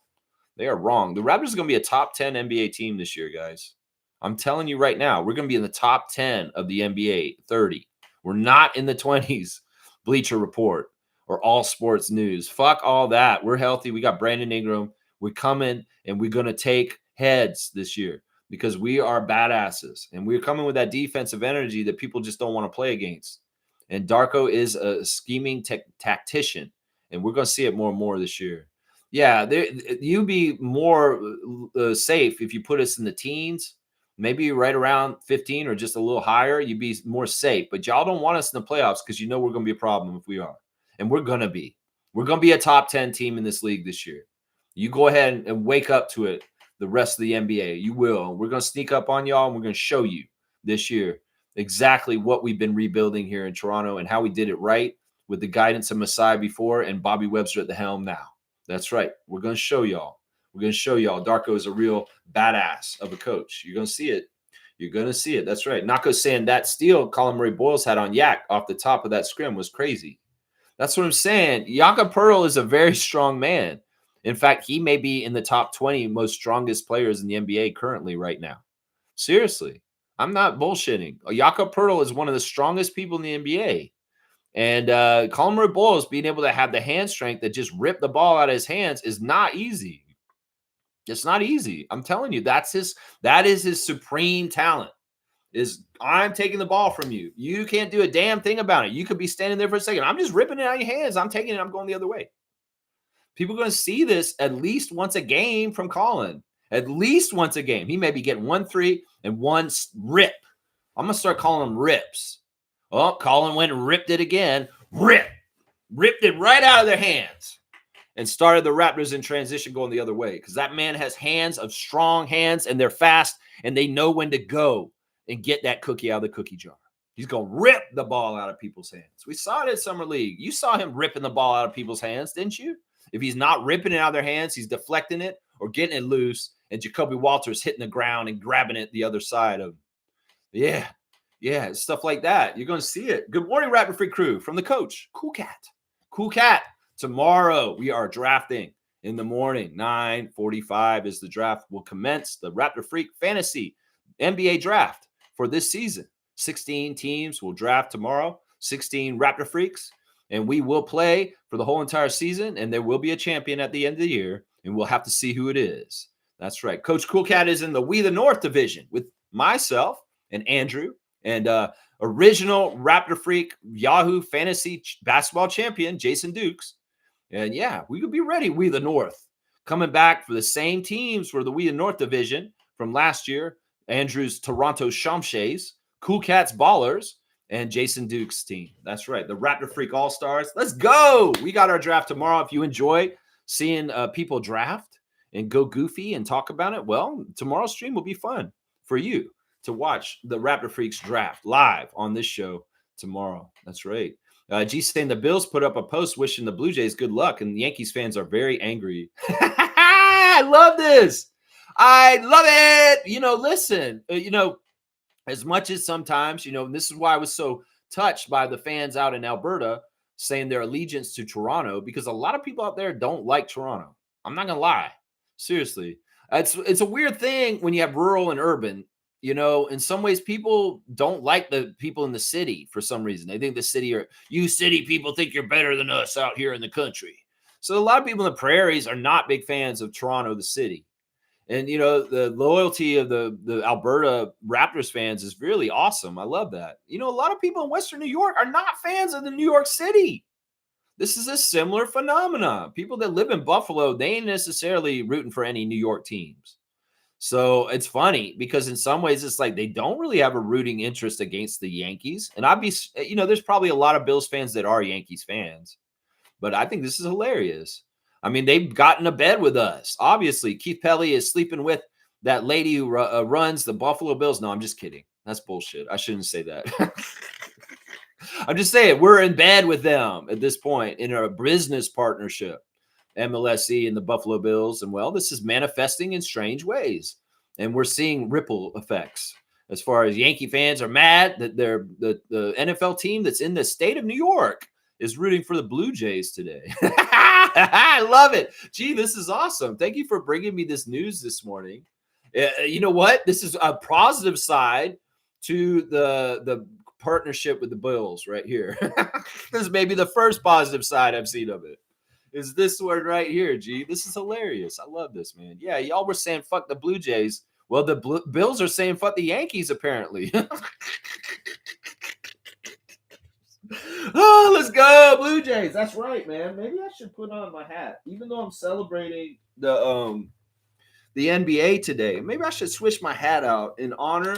They are wrong. The Raptors are going to be a top 10 NBA team this year, guys. I'm telling you right now, we're going to be in the top 10 of the NBA 30. We're not in the 20s. Bleacher Report or All Sports News. Fuck all that. We're healthy. We got Brandon Ingram. We're coming, and we're going to take heads this year because we are badasses. And we're coming with that defensive energy that people just don't want to play against. And Darko is a scheming tactician, and we're going to see it more and more this year. Yeah, you'd be more safe if you put us in the teens, maybe right around 15 or just a little higher, you'd be more safe. But y'all don't want us in the playoffs because you know we're going to be a problem if we are. And we're going to be. We're going to be a top 10 team in this league this year. You go ahead and wake up to it the rest of the NBA. You will. We're going to sneak up on y'all, and we're going to show you this year exactly what we've been rebuilding here in Toronto and how we did it right with the guidance of Masai before and Bobby Webster at the helm now. That's right. We're going to show y'all. We're going to show y'all Darko is a real badass of a coach. You're going to see it. You're going to see it. That's right. Nako's saying that steal Colin Murray Boyles had on Yak off the top of that scrim was crazy. That's what I'm saying. Jakob Poeltl is a very strong man. In fact, he may be in the top 20 most strongest players in the NBA currently right now. Seriously. I'm not bullshitting. Jakob Poeltl is one of the strongest people in the NBA. And Colin Murray Boyles being able to have the hand strength that just rip the ball out of his hands is not easy. It's not easy. I'm telling you, that is his supreme talent. Is I'm taking the ball from you. You can't do a damn thing about it. You could be standing there for a second. I'm just ripping it out of your hands. I'm taking it. I'm going the other way. People are going to see this at least once a game from Colin. At least once a game. He may be getting 1 3 and 1 rip. I'm going to start calling them rips. Oh, Colin went and ripped it again. Ripped it right out of their hands. And started the Raptors in transition going the other way. Because that man has hands of strong hands, and they're fast, and they know when to go and get that cookie out of the cookie jar. He's going to rip the ball out of people's hands. We saw it in Summer League. You saw him ripping the ball out of people's hands, didn't you? If he's not ripping it out of their hands, he's deflecting it or getting it loose, and Jacoby Walters hitting the ground and grabbing it the other side of him. Yeah, stuff like that. You're going to see it. Good morning, Raptor Freak crew, from the coach, Cool Cat. Tomorrow, we are drafting in the morning. 9:45 is the draft will commence. The Raptor Freak Fantasy NBA draft for this season. 16 teams will draft tomorrow. 16 Raptor Freaks. And we will play for the whole entire season. And there will be a champion at the end of the year. And we'll have to see who it is. That's right. Coach Cool Cat is in the We the North division with myself and Andrew. And original Raptor Freak Yahoo Fantasy basketball champion, Jason Dukes. And yeah, we could be ready. We the North coming back for the same teams for the We the North division from last year. Andrew's Toronto Shamshays, Cool Cats Ballers, and Jason Duke's team. That's right. The Raptor Freak All-Stars. Let's go. We got our draft tomorrow. If you enjoy seeing people draft and go goofy and talk about it, well, tomorrow's stream will be fun for you to watch the Raptor Freaks draft live on this show tomorrow. That's right. G saying the Bills put up a post wishing the Blue Jays good luck, and the Yankees fans are very angry. I love this. I love it. Listen, as much as sometimes, this is why I was so touched by the fans out in Alberta saying their allegiance to Toronto, because a lot of people out there don't like Toronto. I'm not going to lie. Seriously. It's a weird thing when you have rural and urban. In some ways, people don't like the people in the city for some reason. They think the city you city people think you're better than us out here in the country. So a lot of people in the prairies are not big fans of Toronto, the city. And, the loyalty of the Alberta Raptors fans is really awesome. I love that. A lot of people in Western New York are not fans of the New York City. This is a similar phenomenon. People that live in Buffalo, they ain't necessarily rooting for any New York teams. So it's funny because in some ways it's like they don't really have a rooting interest against the Yankees. And there's probably a lot of Bills fans that are Yankees fans, but I think this is hilarious. I mean, they've gotten to bed with us. Obviously, Keith Pelly is sleeping with that lady who runs the Buffalo Bills. No, I'm just kidding. That's bullshit. I shouldn't say that. I'm just saying we're in bed with them at this point in our business partnership. MLSE and the Buffalo Bills. And well, this is manifesting in strange ways. And we're seeing ripple effects as far as Yankee fans are mad that the NFL team that's in the state of New York is rooting for the Blue Jays today. I love it. Gee, this is awesome. Thank you for bringing me this news this morning. You know what? This is a positive side to the partnership with the Bills right here. This is maybe the first positive side I've seen of it. Is this one right here, G. This is hilarious. I love this, man. Yeah, y'all were saying fuck the Blue Jays. Well, the Bills are saying fuck the Yankees, apparently. Oh, let's go, Blue Jays. That's right, man. Maybe I should put on my hat. Even though I'm celebrating the the NBA today. Maybe I should switch my hat out in honor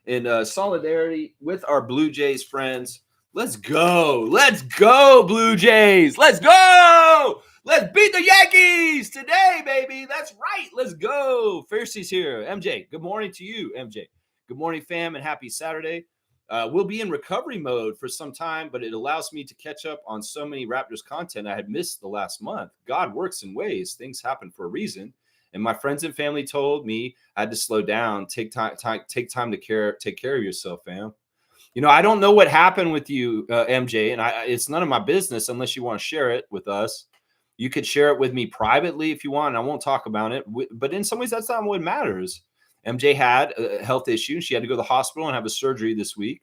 and solidarity with our Blue Jays friends. Let's go. Let's go, Blue Jays. Let's go. Let's beat the Yankees today, baby. That's right. Let's go. Fiercey's here. MJ, good morning to you, MJ. Good morning, fam, and happy Saturday. We'll be in recovery mode for some time, but it allows me to catch up on so many Raptors content I had missed the last month. God works in ways. Things happen for a reason. And my friends and family told me I had to slow down, take time take time to take care of yourself, fam. I don't know what happened with you, MJ, and it's none of my business unless you want to share it with us. You could share it with me privately if you want. I won't talk about it, but in some ways, that's not what matters. MJ had a health issue. She had to go to the hospital and have a surgery this week,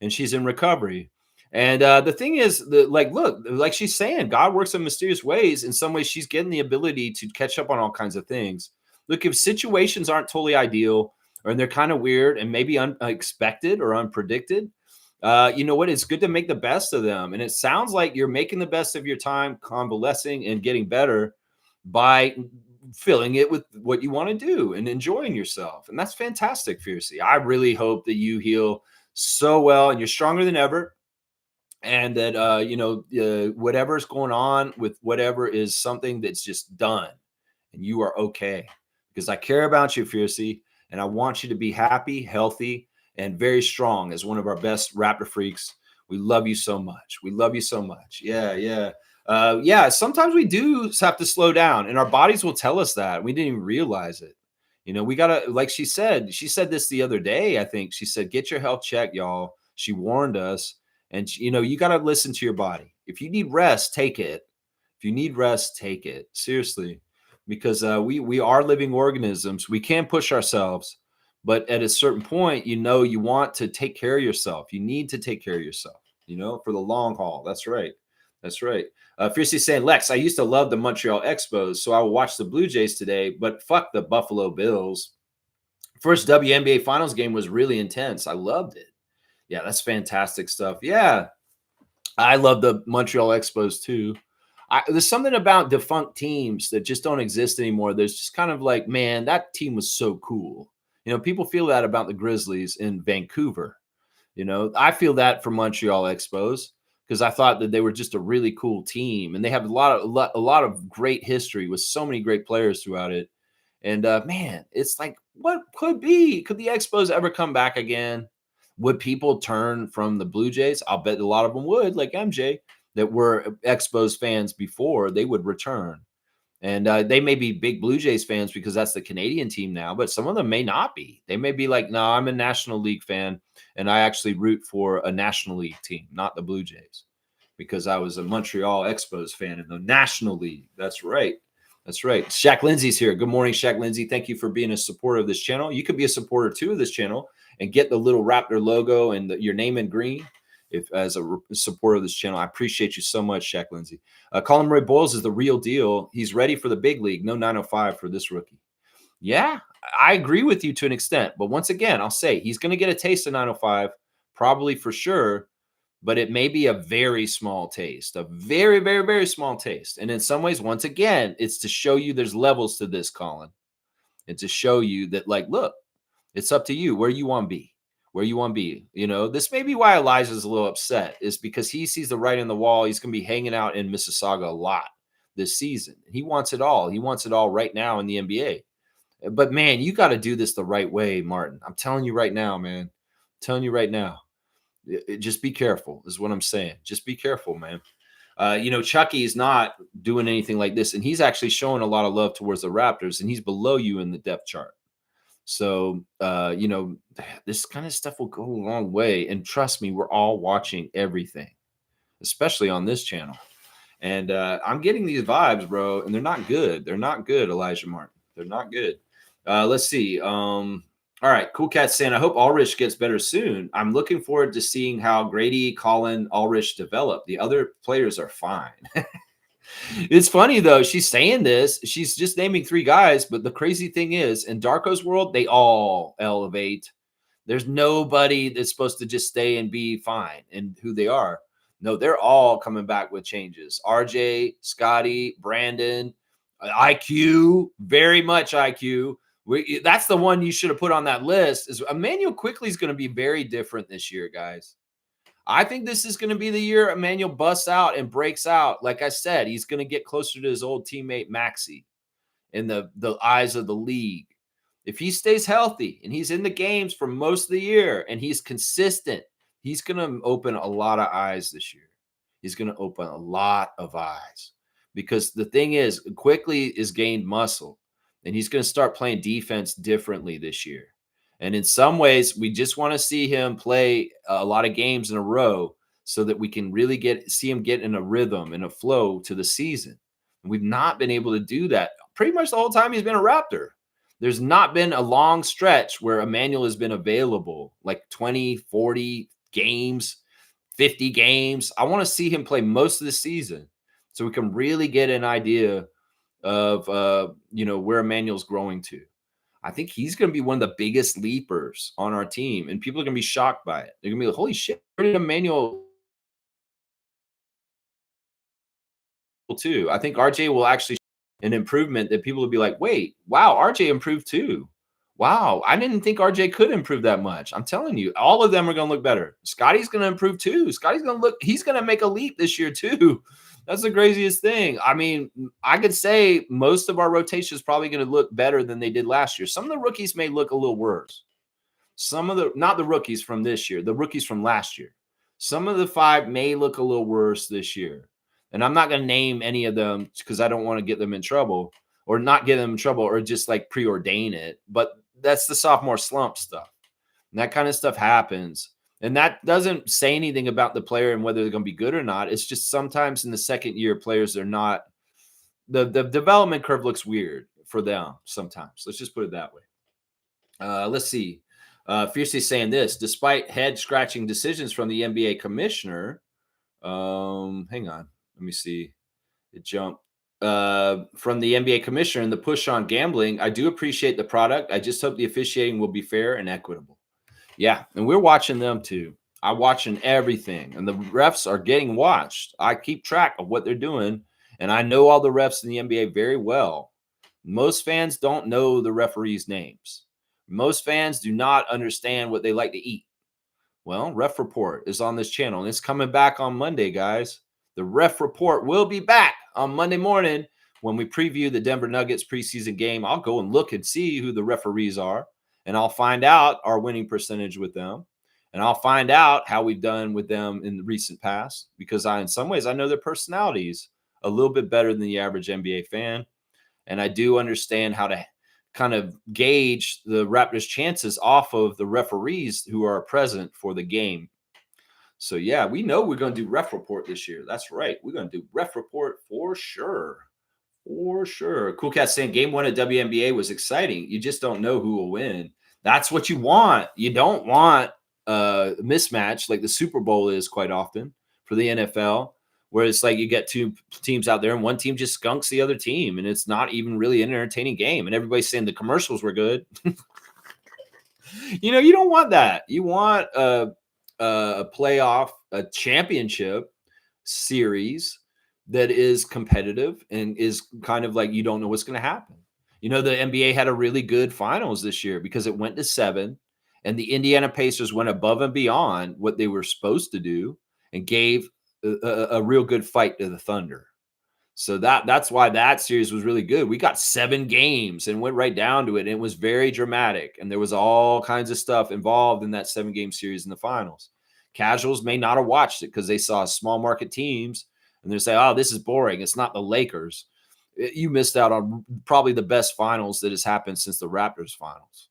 and she's in recovery. And the thing is, look, like she's saying, God works in mysterious ways. In some ways, she's getting the ability to catch up on all kinds of things. Look, if situations aren't totally ideal, or they're kind of weird and maybe unexpected or unpredicted, you know what? It's good to make the best of them. And it sounds like you're making the best of your time, convalescing and getting better by filling it with what you want to do and enjoying yourself. And that's fantastic, Fiercey. I really hope that you heal so well and you're stronger than ever. And that, whatever's going on with whatever is something that's just done and you are okay. Because I care about you, Fiercey, and I want you to be happy, healthy, and very strong as one of our best Raptor freaks. We love you so much. We love you so much. Yeah. Sometimes we do have to slow down, and our bodies will tell us that. We didn't even realize it. We got to, like she said this the other day, I think. She said, get your health checked, y'all. She warned us. And, you got to listen to your body. If you need rest, take it. If you need rest, take it. Seriously. Because we are living organisms. We can push ourselves. But at a certain point, you want to take care of yourself. You need to take care of yourself, for the long haul. That's right. That's right. Fiercey saying, Lex, I used to love the Montreal Expos, so I will watch the Blue Jays today, but fuck the Buffalo Bills. First WNBA Finals game was really intense. I loved it. Yeah, that's fantastic stuff. Yeah, I love the Montreal Expos too. There's something about defunct teams that just don't exist anymore. There's just kind of like, man, that team was so cool. People feel that about the Grizzlies in Vancouver. I feel that for Montreal Expos because I thought that they were just a really cool team, and they have a lot of great history with so many great players throughout it. And man, it's like, what could be? Could the Expos ever come back again? Would people turn from the Blue Jays? I'll bet a lot of them would, like MJ, that were Expos fans before. They would return. And they may be big Blue Jays fans because that's the Canadian team now, but some of them may not be. They may be like, no, I'm a National League fan, and I actually root for a National League team, not the Blue Jays, because I was a Montreal Expos fan in the National League. That's right. That's right. Shaq Lindsay's here. Good morning, Shaq Lindsay. Thank you for being a supporter of this channel. You could be a supporter, too, of this channel and get the little Raptor logo and your name in green. If as a supporter of this channel, I appreciate you so much, Shaq Lindsay. Colin Murray Boyles is the real deal. He's ready for the big league. No 905 for this rookie. Yeah, I agree with you to an extent. But once again, I'll say he's going to get a taste of 905, probably for sure. But it may be a very small taste, a very, very, very small taste. And in some ways, once again, it's to show you there's levels to this, Colin. And to show you that, like, look, it's up to you where you want to be. Where you want to be. This may be why Elijah's a little upset, is because he sees the writing on the wall. He's going to be hanging out in Mississauga a lot this season. He wants it all. He wants it all right now in the NBA. But, man, you got to do this the right way, Martin. I'm telling you right now, man. I'm telling you right now. Just be careful is what I'm saying. Just be careful, man. Chucky is not doing anything like this, and he's actually showing a lot of love towards the Raptors, and he's below you in the depth chart. So, this kind of stuff will go a long way. And trust me, we're all watching everything, especially on this channel. And I'm getting these vibes, bro, and they're not good. They're not good, Elijah Martin. They're not good. Let's see. All right, Cool Cat saying, I hope Ulrich gets better soon. I'm looking forward to seeing how Grady, Colin, Ulrich develop. The other players are fine. It's funny, though. She's saying this. She's just naming 3 guys. But the crazy thing is, in Darko's world, they all elevate. There's nobody that's supposed to just stay and be fine in who they are. No, they're all coming back with changes. RJ, Scotty, Brandon, IQ, very much IQ. That's the one you should have put on that list. Is Emmanuel Quickly is going to be very different this year, guys. I think this is going to be the year Emmanuel busts out and breaks out. Like I said, he's going to get closer to his old teammate Maxey in the eyes of the league. If he stays healthy and he's in the games for most of the year and he's consistent, he's going to open a lot of eyes this year. He's going to open a lot of eyes because the thing is, Quickly is gained muscle and he's going to start playing defense differently this year. And in some ways, we just want to see him play a lot of games in a row so that we can really see him get in a rhythm and a flow to the season. And we've not been able to do that pretty much the whole time he's been a Raptor. There's not been a long stretch where Emmanuel has been available, like 20, 40 games, 50 games. I want to see him play most of the season so we can really get an idea of where Emmanuel's growing to. I think he's going to be one of the biggest leapers on our team, and people are going to be shocked by it. They're going to be like, holy shit, where did Emmanuel too? I think RJ will actually an improvement that people will be like, wait, wow, RJ improved too. Wow, I didn't think RJ could improve that much. I'm telling you, all of them are going to look better. Scotty's going to improve too. He's going to make a leap this year too. That's the craziest thing. I mean, I could say most of our rotation is probably going to look better than they did last year. Some of the rookies may look a little worse. Not the rookies from this year, the rookies from last year. Some of the 5 may look a little worse this year. And I'm not going to name any of them because I don't want to get them in trouble or not get them in trouble or just like preordain it. But that's the sophomore slump stuff. And that kind of stuff happens. And that doesn't say anything about the player and whether they're going to be good or not. It's just sometimes in the second year, players are not the development curve looks weird for them sometimes. Let's just put it that way. Let's see. Fiercely saying this, despite head scratching decisions from the NBA commissioner. Hang on. Let me see. It jumped. From the NBA commissioner and the push on gambling, I do appreciate the product. I just hope the officiating will be fair and equitable. Yeah, and we're watching them too. I'm watching everything, and the refs are getting watched. I keep track of what they're doing, and I know all the refs in the NBA very well. Most fans don't know the referees' names. Most fans do not understand what they like to eat. Well, Ref Report is on this channel, and it's coming back on Monday, guys. The Ref Report will be back on Monday morning when we preview the Denver Nuggets preseason game. I'll go and look and see who the referees are, and I'll find out our winning percentage with them, and I'll find out how we've done with them in the recent past because in some ways, I know their personalities a little bit better than the average NBA fan, and I do understand how to kind of gauge the Raptors' chances off of the referees who are present for the game. So, yeah, we know we're going to do Ref Report this year. That's right. We're going to do Ref Report for sure. For sure. Cool Cat saying Game 1 of WNBA was exciting. You just don't know who will win. That's what you want. You don't want a mismatch like the Super Bowl is quite often for the NFL, where it's like you get 2 teams out there and one team just skunks the other team, and it's not even really an entertaining game. And everybody's saying the commercials were good. You don't want that. You want a playoff, a championship series that is competitive and is kind of like you don't know what's going to happen. The NBA had a really good finals this year because it went to 7, and the Indiana Pacers went above and beyond what they were supposed to do and gave a real good fight to the Thunder. So that's why that series was really good. We got 7 games and went right down to it. And it was very dramatic. And there was all kinds of stuff involved in that 7-game series in the finals. Casuals may not have watched it because they saw small market teams and they're saying, oh, this is boring. It's not the Lakers. You missed out on probably the best finals that has happened since the Raptors finals.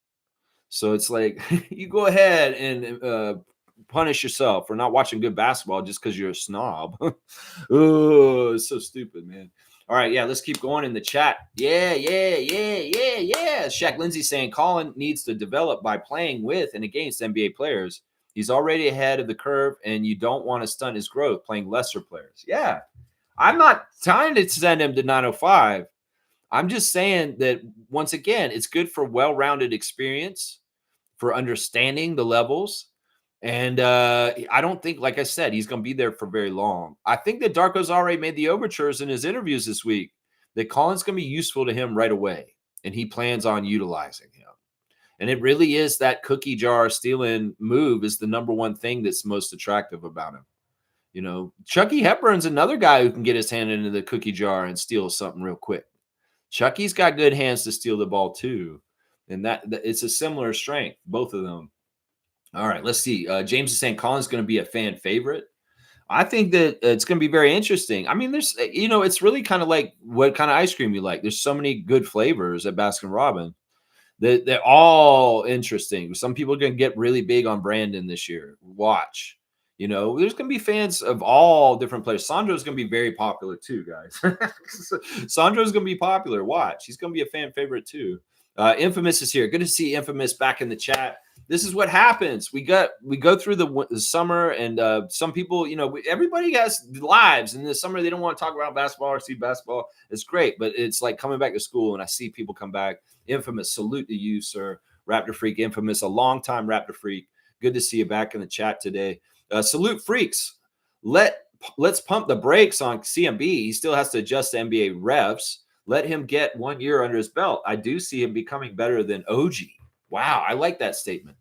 So it's like you go ahead and punish yourself for not watching good basketball just because you're a snob. Oh, it's so stupid, man. All right, yeah, let's keep going in the chat. Yeah. Shaq Lindsay saying Colin needs to develop by playing with and against NBA players. He's already ahead of the curve, and you don't want to stunt his growth playing lesser players. Yeah, I'm not trying to send him to 905. I'm just saying that, once again, it's good for well-rounded experience, for understanding the levels. And I don't think, like I said, he's going to be there for very long. I think that Darko's already made the overtures in his interviews this week that Colin's going to be useful to him right away. and he plans on utilizing him. And it really is that cookie jar stealing move is the number one thing that's most attractive about him. You know, Chucky Hepburn's another guy who can get his hand into the cookie jar and steal something real quick. Chucky's got good hands to steal the ball too. And that it's a similar strength, both of them. All right, let's see. James is saying Colin's going to be a fan favorite. I think that it's going to be very interesting. I mean, there's, it's really kind of like what kind of ice cream you like. There's so many good flavors at Baskin Robbins. They're all interesting. Some people are going to get really big on Brandon this year. Watch. There's going to be fans of all different players. Sandro's going to be very popular too, guys. Sandro's going to be popular. Watch. He's going to be a fan favorite too. Infamous is here. Good to see Infamous back in the chat. This is what happens. We go through the summer, and some people, everybody has lives. In the summer, they don't want to talk about basketball or see basketball. It's great, but it's like coming back to school, and I see people come back. Infamous, salute to you, sir. Raptor Freak, Infamous, a longtime Raptor Freak. Good to see you back in the chat today. Salute Freaks. Let's pump the brakes on CMB. He still has to adjust to NBA refs. Let him get 1 year under his belt. I do see him becoming better than OG. Wow, I like that statement.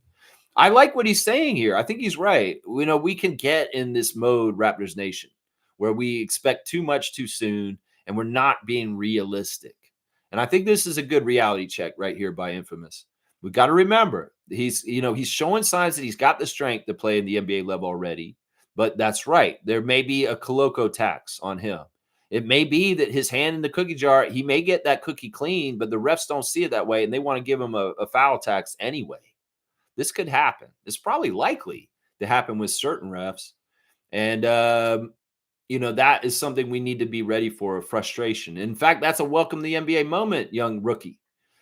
I like what he's saying here. I think he's right. We can get in this mode, Raptors Nation, where we expect too much too soon and we're not being realistic. And I think this is a good reality check right here by Infamous. We've got to remember he's showing signs that he's got the strength to play in the NBA level already. But that's right. There may be a Coloco tax on him. It may be that his hand in the cookie jar, he may get that cookie clean, but the refs don't see it that way, and they want to give him a foul tax anyway. This could happen. It's probably likely to happen with certain refs. And, that is something we need to be ready for, frustration. In fact, that's a welcome to the NBA moment, young rookie.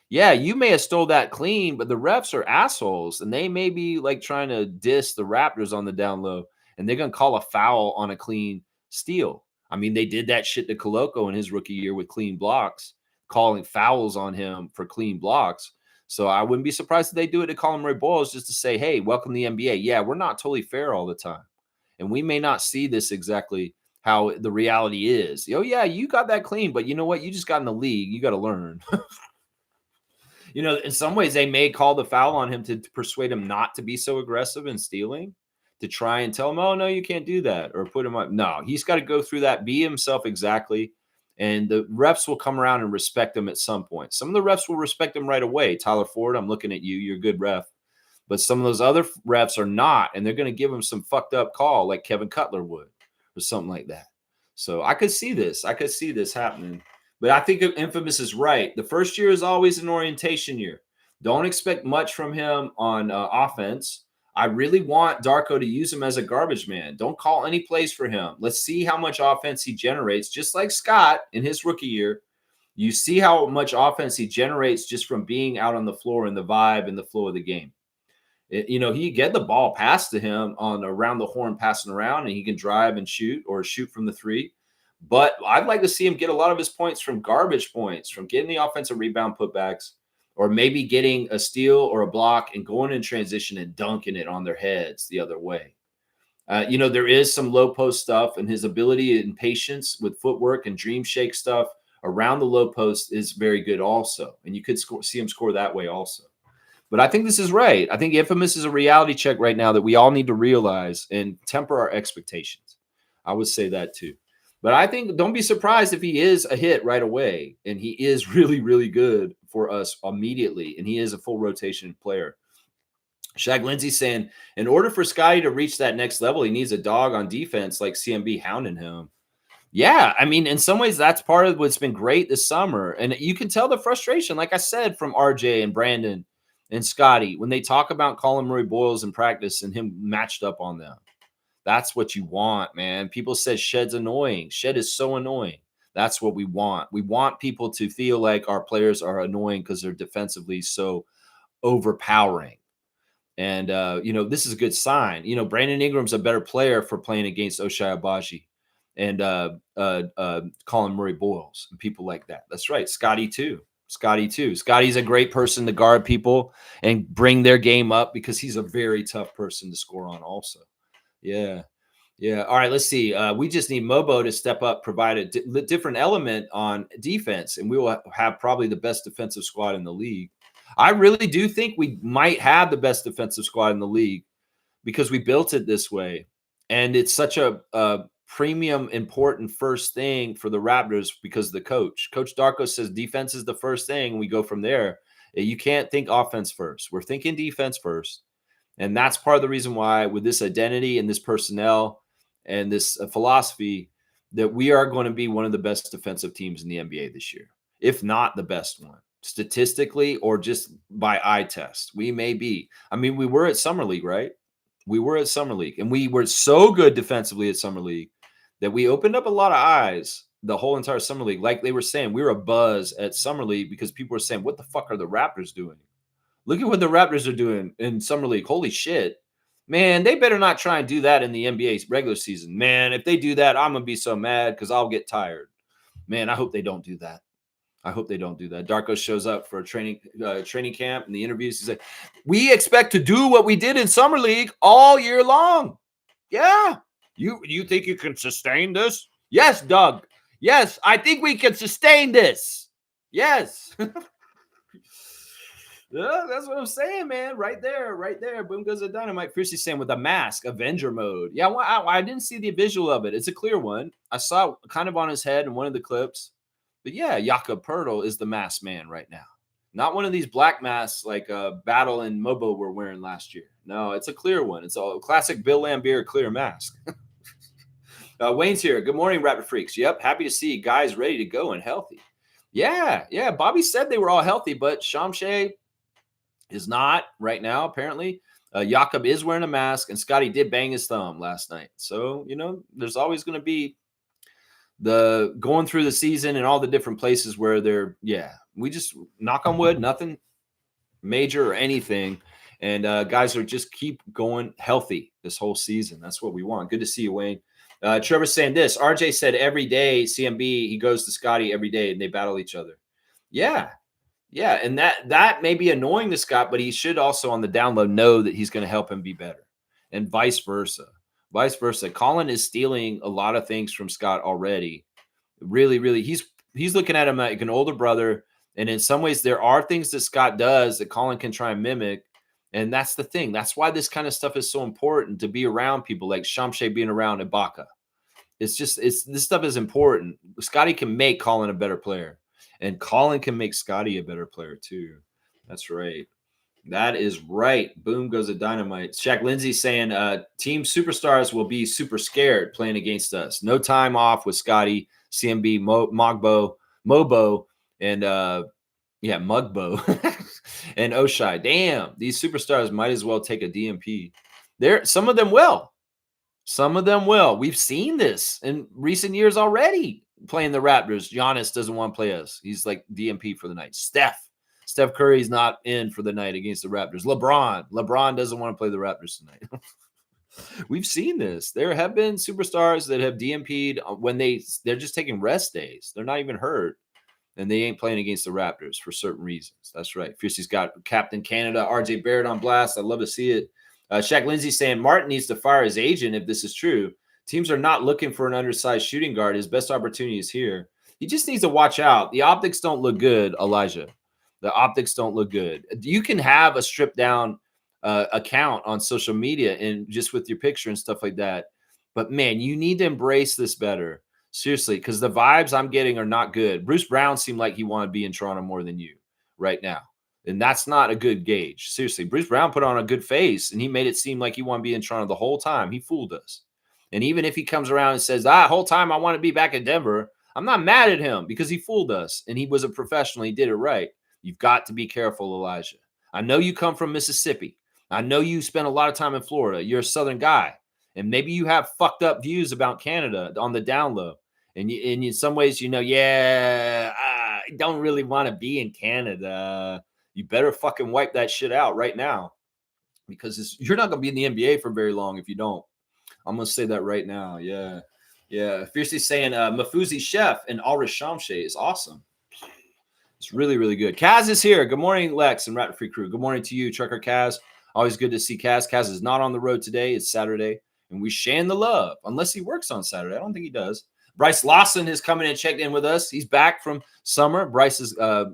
Yeah, you may have stole that clean, but the refs are assholes, and they may be like trying to diss the Raptors on the down low, and they're going to call a foul on a clean steal. I mean, they did that shit to Coloco in his rookie year with clean blocks, calling fouls on him for clean blocks. So I wouldn't be surprised if they do it to Colin Murray Boyles just to say, hey, welcome to the NBA. Yeah, we're not totally fair all the time. And we may not see this exactly how the reality is. Oh, yeah, you got that clean, but you know what? You just got in the league. You got to learn. In some ways, they may call the foul on him to persuade him not to be so aggressive in stealing, to try and tell him, oh, no, you can't do that, or put him up. No, he's got to go through that, be himself exactly, and the refs will come around and respect him at some point. Some of the refs will respect him right away. Tyler Ford, I'm looking at you. You're a good ref. But some of those other refs are not, and they're going to give him some fucked up call like Kevin Cutler would or something like that. So I could see this. I could see this happening. But I think Infamous is right. The first year is always an orientation year. Don't expect much from him on offense. I really want Darko to use him as a garbage man. Don't call any plays for him. Let's see how much offense he generates, just like Scott in his rookie year. You see how much offense he generates just from being out on the floor and the vibe and the flow of the game. He get the ball passed to him on around the horn, passing around, and he can drive and shoot or shoot from the three. But I'd like to see him get a lot of his points from garbage points, from getting the offensive rebound putbacks, or maybe getting a steal or a block and going in transition and dunking it on their heads the other way. There is some low post stuff, and his ability and patience with footwork and dream shake stuff around the low post is very good also. And you could see him score that way also. But I think this is right. I think Infamous is a reality check right now that we all need to realize and temper our expectations. I would say that too. But I think don't be surprised if he is a hit right away, and he is really, really good for us immediately, and he is a full rotation player. Shag Lindsay saying, in order for Scotty to reach that next level, he needs a dog on defense like CMB hounding him. Yeah, I mean, in some ways, that's part of what's been great this summer. And you can tell the frustration, like I said, from RJ and Brandon and Scotty when they talk about Colin Murray Boyles in practice and him matched up on them. That's what you want, man. People said Shed's annoying. Shed is so annoying. That's what we want. We want people to feel like our players are annoying because they're defensively so overpowering. And, this is a good sign. Brandon Ingram's a better player for playing against Ochai Agbaji and Colin Murray Boyles and people like that. That's right. Scotty too. Scotty's a great person to guard people and bring their game up because he's a very tough person to score on also. Yeah. Yeah. All right. Let's see. We just need Mobo to step up, provide a different element on defense, and we will have probably the best defensive squad in the league. I really do think we might have the best defensive squad in the league because we built it this way. And it's such a premium, important first thing for the Raptors because the coach. Coach Darko says defense is the first thing. We go from there. You can't think offense first. We're thinking defense first. And that's part of the reason why, with this identity and this personnel and this philosophy, that we are going to be one of the best defensive teams in the NBA this year, if not the best one, statistically or just by eye test. We may be. I mean, we were at Summer League, right? We were at Summer League, and we were so good defensively at Summer League that we opened up a lot of eyes the whole entire Summer League. Like they were saying, we were a buzz at Summer League because people were saying, what the fuck are the Raptors doing? Look at what the Raptors are doing in Summer League. Holy shit. Man, they better not try and do that in the NBA regular season. Man, if they do that, I'm going to be so mad because I'll get tired. Man, I hope they don't do that. I hope they don't do that. Darko shows up for a training camp and the interviews. He's like, we expect to do what we did in Summer League all year long. Yeah. You think you can sustain this? Yes, Doug. Yes, I think we can sustain this. Yes. Yeah, that's what I'm saying, man. Right there. Boom goes the dynamite. Fiercely saying with a mask, Avenger mode. Yeah, well, I didn't see the visual of it. It's a clear one. I saw kind of on his head in one of the clips. But yeah, Jakob Pertl is the masked man right now. Not one of these black masks like Battle and Mobo were wearing last year. No, it's a clear one. It's a classic Bill Laimbeer clear mask. Wayne's here. Good morning, Raptor Freaks. Yep, happy to see guys ready to go and healthy. Yeah. Bobby said they were all healthy, but Shamshay is not right now, apparently. Jakob is wearing a mask, and Scotty did bang his thumb last night. So, there's always going to be the going through the season and all the different places where we just knock on wood, nothing major or anything. And guys are just keep going healthy this whole season. That's what we want. Good to see you, Wayne. Trevor's saying this. RJ said every day, CMB, he goes to Scotty every day and they battle each other. Yeah. And that may be annoying to Scott, but he should also on the download know that he's going to help him be better and vice versa. Colin is stealing a lot of things from Scott already. Really, he's looking at him like an older brother. And in some ways, there are things that Scott does that Colin can try and mimic. And that's the thing. That's why this kind of stuff is so important, to be around people like Shamshay being around Ibaka. This stuff is important. Scotty can make Colin a better player. And Colin can make Scotty a better player too. That's right. That is right. Boom goes a dynamite. Shaq Lindsay saying team superstars will be super scared playing against us. No time off with Scotty, CMB, Mobo, and Mugbo and Oshai. Damn, these superstars might as well take a DMP. Some of them will. We've seen this in recent years already. Playing the Raptors, Giannis doesn't want to play us. He's like DMP for the night. Steph Curry's not in for the night against the Raptors. LeBron doesn't want to play the Raptors tonight. We've seen this. There have been superstars that have DMP'd when they're just taking rest days. They're not even hurt, and they ain't playing against the Raptors for certain reasons. That's right. Fiercey's got Captain Canada, RJ Barrett on blast. I'd love to see it. Shaq Lindsay saying Martin needs to fire his agent if this is true. Teams are not looking for an undersized shooting guard. His best opportunity is here. He just needs to watch out. The optics don't look good, Elijah. The optics don't look good. You can have a stripped down account on social media and just with your picture and stuff like that. But, man, you need to embrace this better. Seriously, because the vibes I'm getting are not good. Bruce Brown seemed like he wanted to be in Toronto more than you right now. And that's not a good gauge. Seriously, Bruce Brown put on a good face, and he made it seem like he wanted to be in Toronto the whole time. He fooled us. And even if he comes around and says, whole time I want to be back in Denver, I'm not mad at him because he fooled us. And he was a professional. He did it right. You've got to be careful, Elijah. I know you come from Mississippi. I know you spent a lot of time in Florida. You're a Southern guy. And maybe you have fucked up views about Canada on the down low. And in some ways, I don't really want to be in Canada. You better fucking wipe that shit out right now because you're not going to be in the NBA for very long if you don't. I'm going to say that right now. Yeah. Fiercely saying Mafuzi Chef and Alrish Shamshay is awesome. It's really, really good. Kaz is here. Good morning, Lex and Raptor Free Crew. Good morning to you, Trucker Kaz. Always good to see Kaz. Kaz is not on the road today. It's Saturday, and we sharing the love. Unless he works on Saturday, I don't think he does. Bryce Lawson has come in and checked in with us. He's back from summer. Bryce is. I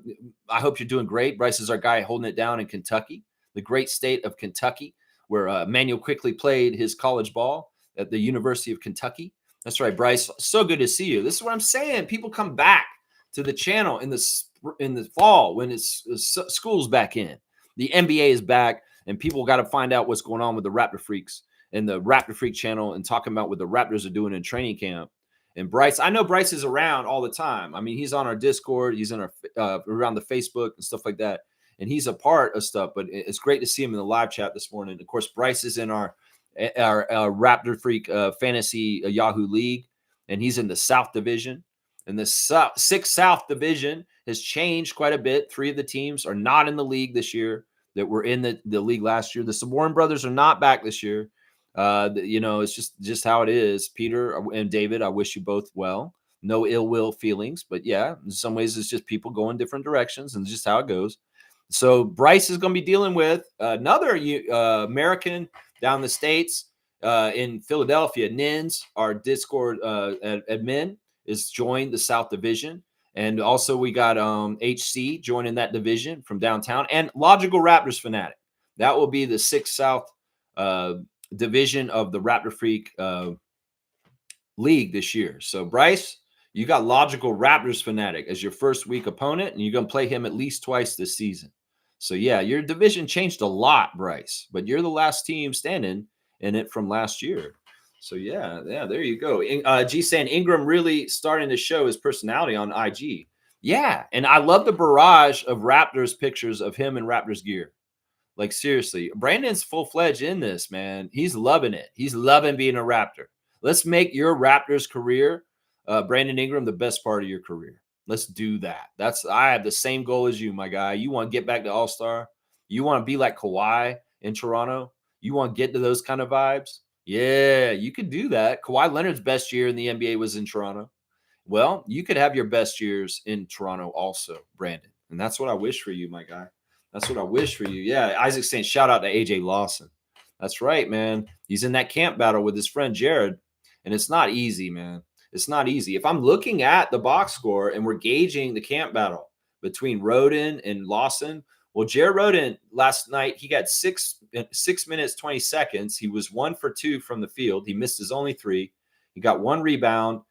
hope you're doing great. Bryce is our guy holding it down in Kentucky, the great state of Kentucky, where Emmanuel quickly played his college ball at the University of Kentucky. That's right, Bryce. So good to see you. This is what I'm saying. People come back to the channel in the fall when it's school's back in. The NBA is back, and people got to find out what's going on with the Raptor Freaks and the Raptor Freak channel and talking about what the Raptors are doing in training camp. And Bryce, I know Bryce is around all the time. I mean, he's on our Discord, he's in our around the Facebook and stuff like that, and he's a part of stuff. But it's great to see him in the live chat this morning. Of course, Bryce is in our Raptor Freak Fantasy Yahoo League, and he's in the South Division. And the 6 South Division has changed quite a bit. 3 of the teams are not in the league this year that were in the league last year. The Samoran brothers are not back this year. It's just how it is. Peter and David, I wish you both well. No ill will feelings, but yeah, in some ways it's just people going different directions and just how it goes. So Bryce is going to be dealing with another American down the States in Philadelphia. Nins, our Discord admin, is joined the South Division. And also we got HC joining that division from downtown, and Logical Raptors Fanatic. That will be the 6 South division of the Raptor Freak league this year. So Bryce, you got Logical Raptors Fanatic as your first week opponent, and you're going to play him at least twice this season. So yeah, your division changed a lot, Bryce, but you're the last team standing in it from last year. So yeah, there you go. G saying Ingram really starting to show his personality on IG. Yeah, and I love the barrage of Raptors pictures of him in Raptors gear. Like seriously, Brandon's full-fledged in this, man. He's loving it. He's loving being a Raptor. Let's make your Raptors career, Brandon Ingram, the best part of your career. Let's do that. I have the same goal as you, my guy. You want to get back to All-Star? You want to be like Kawhi in Toronto? You want to get to those kind of vibes? Yeah, you could do that. Kawhi Leonard's best year in the NBA was in Toronto. Well, you could have your best years in Toronto also, Brandon. And that's what I wish for you, my guy. That's what I wish for you. Yeah, Isaac's saying shout out to AJ Lawson. That's right, man. He's in that camp battle with his friend Jared, and it's not easy, man. It's not easy. If I'm looking at the box score and we're gauging the camp battle between Roden and Lawson, well, Jared Roden last night, he got 6 minutes, 20 seconds. He was 1 for 2 from the field. He missed his only 3. He got 1 rebound.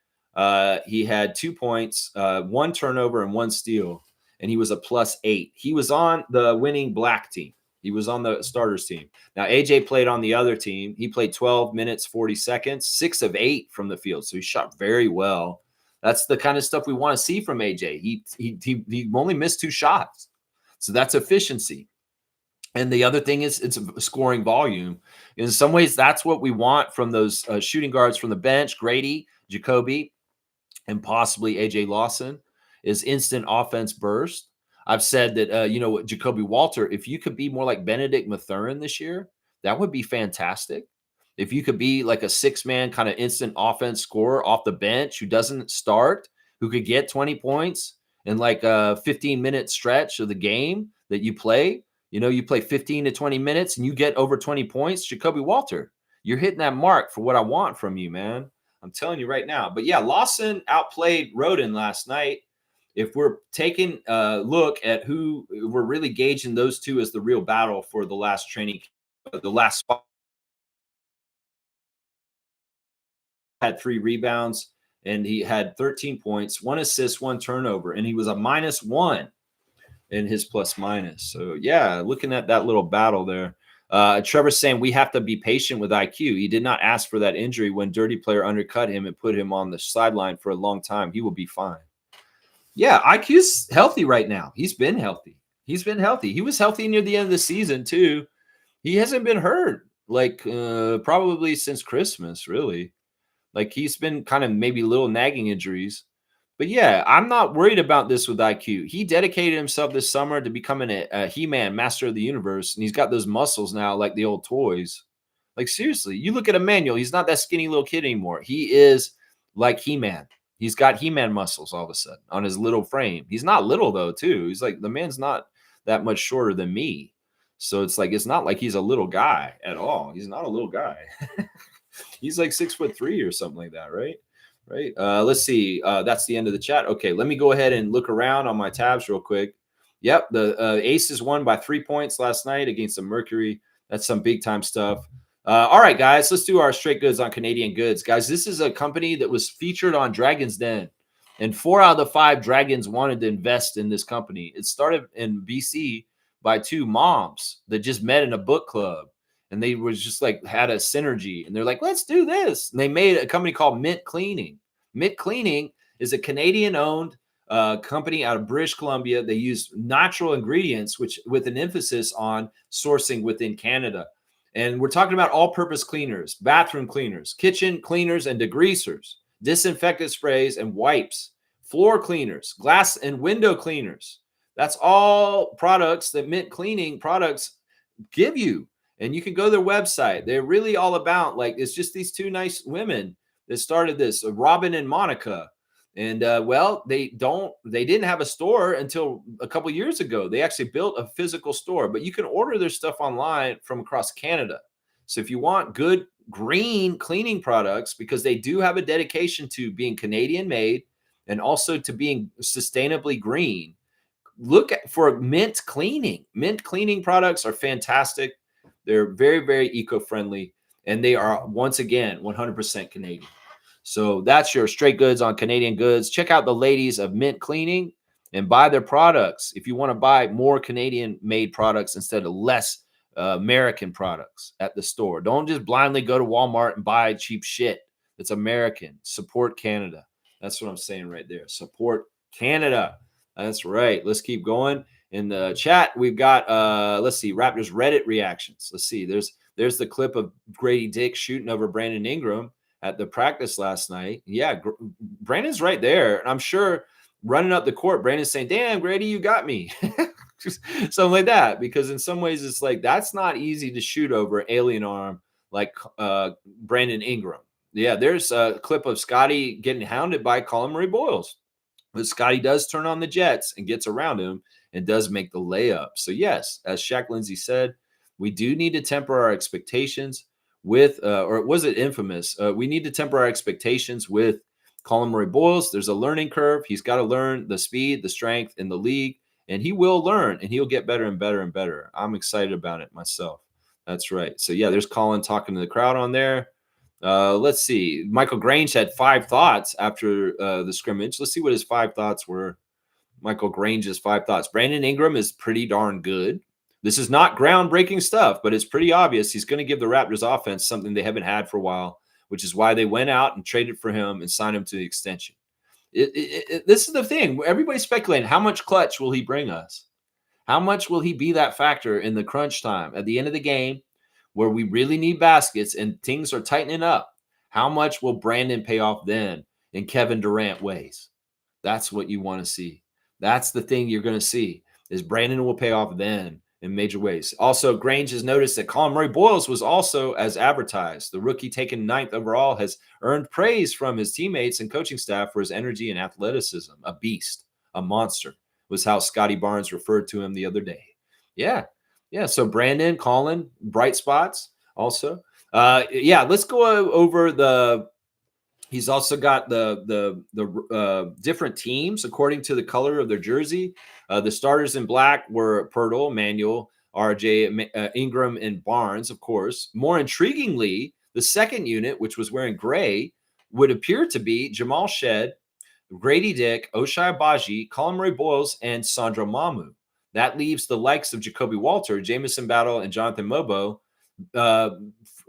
He had 2 points, 1 turnover, and 1 steal. And he was a +8. He was on the winning black team. He was on the starters team. Now, AJ played on the other team. He played 12 minutes, 40 seconds, 6 of 8 from the field. So he shot very well. That's the kind of stuff we want to see from AJ. He only missed 2 shots. So that's efficiency. And the other thing is it's scoring volume. In some ways, that's what we want from those shooting guards from the bench, Grady, Jacoby, and possibly AJ Lawson, is instant offense burst. I've said that, Jacoby Walter, if you could be more like Benedict Mathurin this year, that would be fantastic. If you could be like a 6-man kind of instant offense scorer off the bench who doesn't start, who could get 20 points in like a 15-minute stretch of the game that you play, you play 15 to 20 minutes and you get over 20 points, Jacoby Walter, you're hitting that mark for what I want from you, man. I'm telling you right now. But yeah, Lawson outplayed Roden last night. If we're taking a look at who we're really gauging those two as the real battle for the last the last spot, had 3 rebounds and he had 13 points, 1 assist, 1 turnover, and he was a -1 in his plus-minus. So yeah, looking at that little battle there. Trevor's saying we have to be patient with IQ. He did not ask for that injury when Dirty Player undercut him and put him on the sideline for a long time. He will be fine. Yeah, IQ's healthy right now. He's been healthy. He was healthy near the end of the season too. He hasn't been hurt like probably since Christmas, really. Like he's been kind of maybe little nagging injuries. But yeah, I'm not worried about this with IQ. He dedicated himself this summer to becoming a He-Man, Master of the Universe, and he's got those muscles now like the old toys. Like seriously, you look at Emmanuel, he's not that skinny little kid anymore. He is like He-Man. He's got He-Man muscles all of a sudden on his little frame. He's not little though, too. He's like, the man's not that much shorter than me. So it's not like he's a little guy at all. He's not a little guy. He's like 6'3" or something like that, right? Right. Let's see. That's the end of the chat. Okay, let me go ahead and look around on my tabs real quick. Yep, the Aces won by 3 points last night against the Mercury. That's some big time stuff. All right, guys, let's do our straight goods on Canadian goods. Guys, this is a company that was featured on Dragon's Den, and 4 out of the 5 Dragons wanted to invest in this company. It started in BC by 2 moms that just met in a book club, and they was just like had a synergy, and they're like, let's do this. And they made a company called Mint Cleaning. Mint Cleaning is a Canadian-owned company out of British Columbia. They use natural ingredients, which with an emphasis on sourcing within Canada. And we're talking about all-purpose cleaners, bathroom cleaners, kitchen cleaners and degreasers, disinfectant sprays and wipes, floor cleaners, glass and window cleaners. That's all products that Mint Cleaning products give you. And you can go to their website. They're really all about, like, it's just these 2 nice women that started this, Robin and Monica. And well, they didn't have a store until a couple years ago. They actually built a physical store, but you can order their stuff online from across Canada. So if you want good green cleaning products, because they do have a dedication to being Canadian made and also to being sustainably green, look for Mint Cleaning. Mint Cleaning products are fantastic. They're very, very eco-friendly, and they are, once again, 100% Canadian. So that's your straight goods on Canadian goods. Check out the ladies of Mint Cleaning and buy their products if you want to buy more Canadian-made products instead of less American products at the store. Don't just blindly go to Walmart and buy cheap shit. It's American. Support Canada. That's what I'm saying right there. Support Canada. That's right. Let's keep going. In the chat, we've got let's see, Raptors Reddit reactions. Let's see. There's the clip of Grady Dick shooting over Brandon Ingram at the practice last night. Yeah, Brandon's right there. And I'm sure running up the court, Brandon's saying, damn, Grady, you got me. Something like that. Because in some ways, it's like, that's not easy to shoot over alien arm like Brandon Ingram. Yeah, there's a clip of Scotty getting hounded by Colin Murray Boyles. But Scotty does turn on the jets and gets around him and does make the layup. So yes, as Shaq Lindsay said, we do need to temper our expectations with, or was it infamous? We need to temper our expectations with Colin Murray Boyles. There's a learning curve. He's got to learn the speed, the strength in the league, and he will learn, and he'll get better and better and better. I'm excited about it myself. That's right. So yeah, there's Colin talking to the crowd on there. Let's see. Michael Grange had 5 thoughts after the scrimmage. Let's see what his 5 thoughts were. Michael Grange's 5 thoughts. Brandon Ingram is pretty darn good. This is not groundbreaking stuff, but it's pretty obvious he's going to give the Raptors offense something they haven't had for a while, which is why they went out and traded for him and signed him to the extension. This is the thing. Everybody's speculating, how much clutch will he bring us? How much will he be that factor in the crunch time at the end of the game where we really need baskets and things are tightening up? How much will Brandon pay off then in Kevin Durant ways? That's what you want to see. That's the thing you're going to see, is Brandon will pay off then in major ways. Also, Grange has noticed that Colin Murray Boyles was also as advertised. The rookie taken 9th overall has earned praise from his teammates and coaching staff for his energy and athleticism. A beast, a monster, was how Scotty Barnes referred to him the other day. Yeah. So Brandon, Colin, bright spots also. Yeah, let's go over the. He's also got the different teams according to the color of their jersey. The starters in black were Pirtle, Manuel, RJ, Ingram, and Barnes, of course. More intriguingly, the second unit, which was wearing gray, would appear to be Jamal Shed, Grady Dick, Oshai Abaji, Colin Murray Boyles, and Sandro Mamu. That leaves the likes of Jacoby Walter, Jamison Battle, and Jonathan Mobo,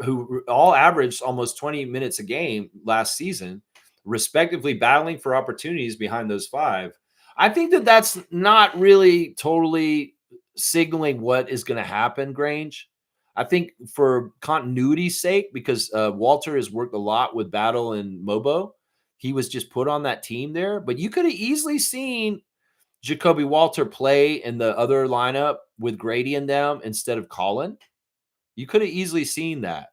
who all averaged almost 20 minutes a game last season, respectively battling for opportunities behind those 5. I think that that's not really totally signaling what is going to happen, Grange. I think for continuity's sake, because Walter has worked a lot with Battle and Mobo, he was just put on that team there. But you could have easily seen Jacoby Walter play in the other lineup with Grady and them instead of Colin. You could have easily seen that.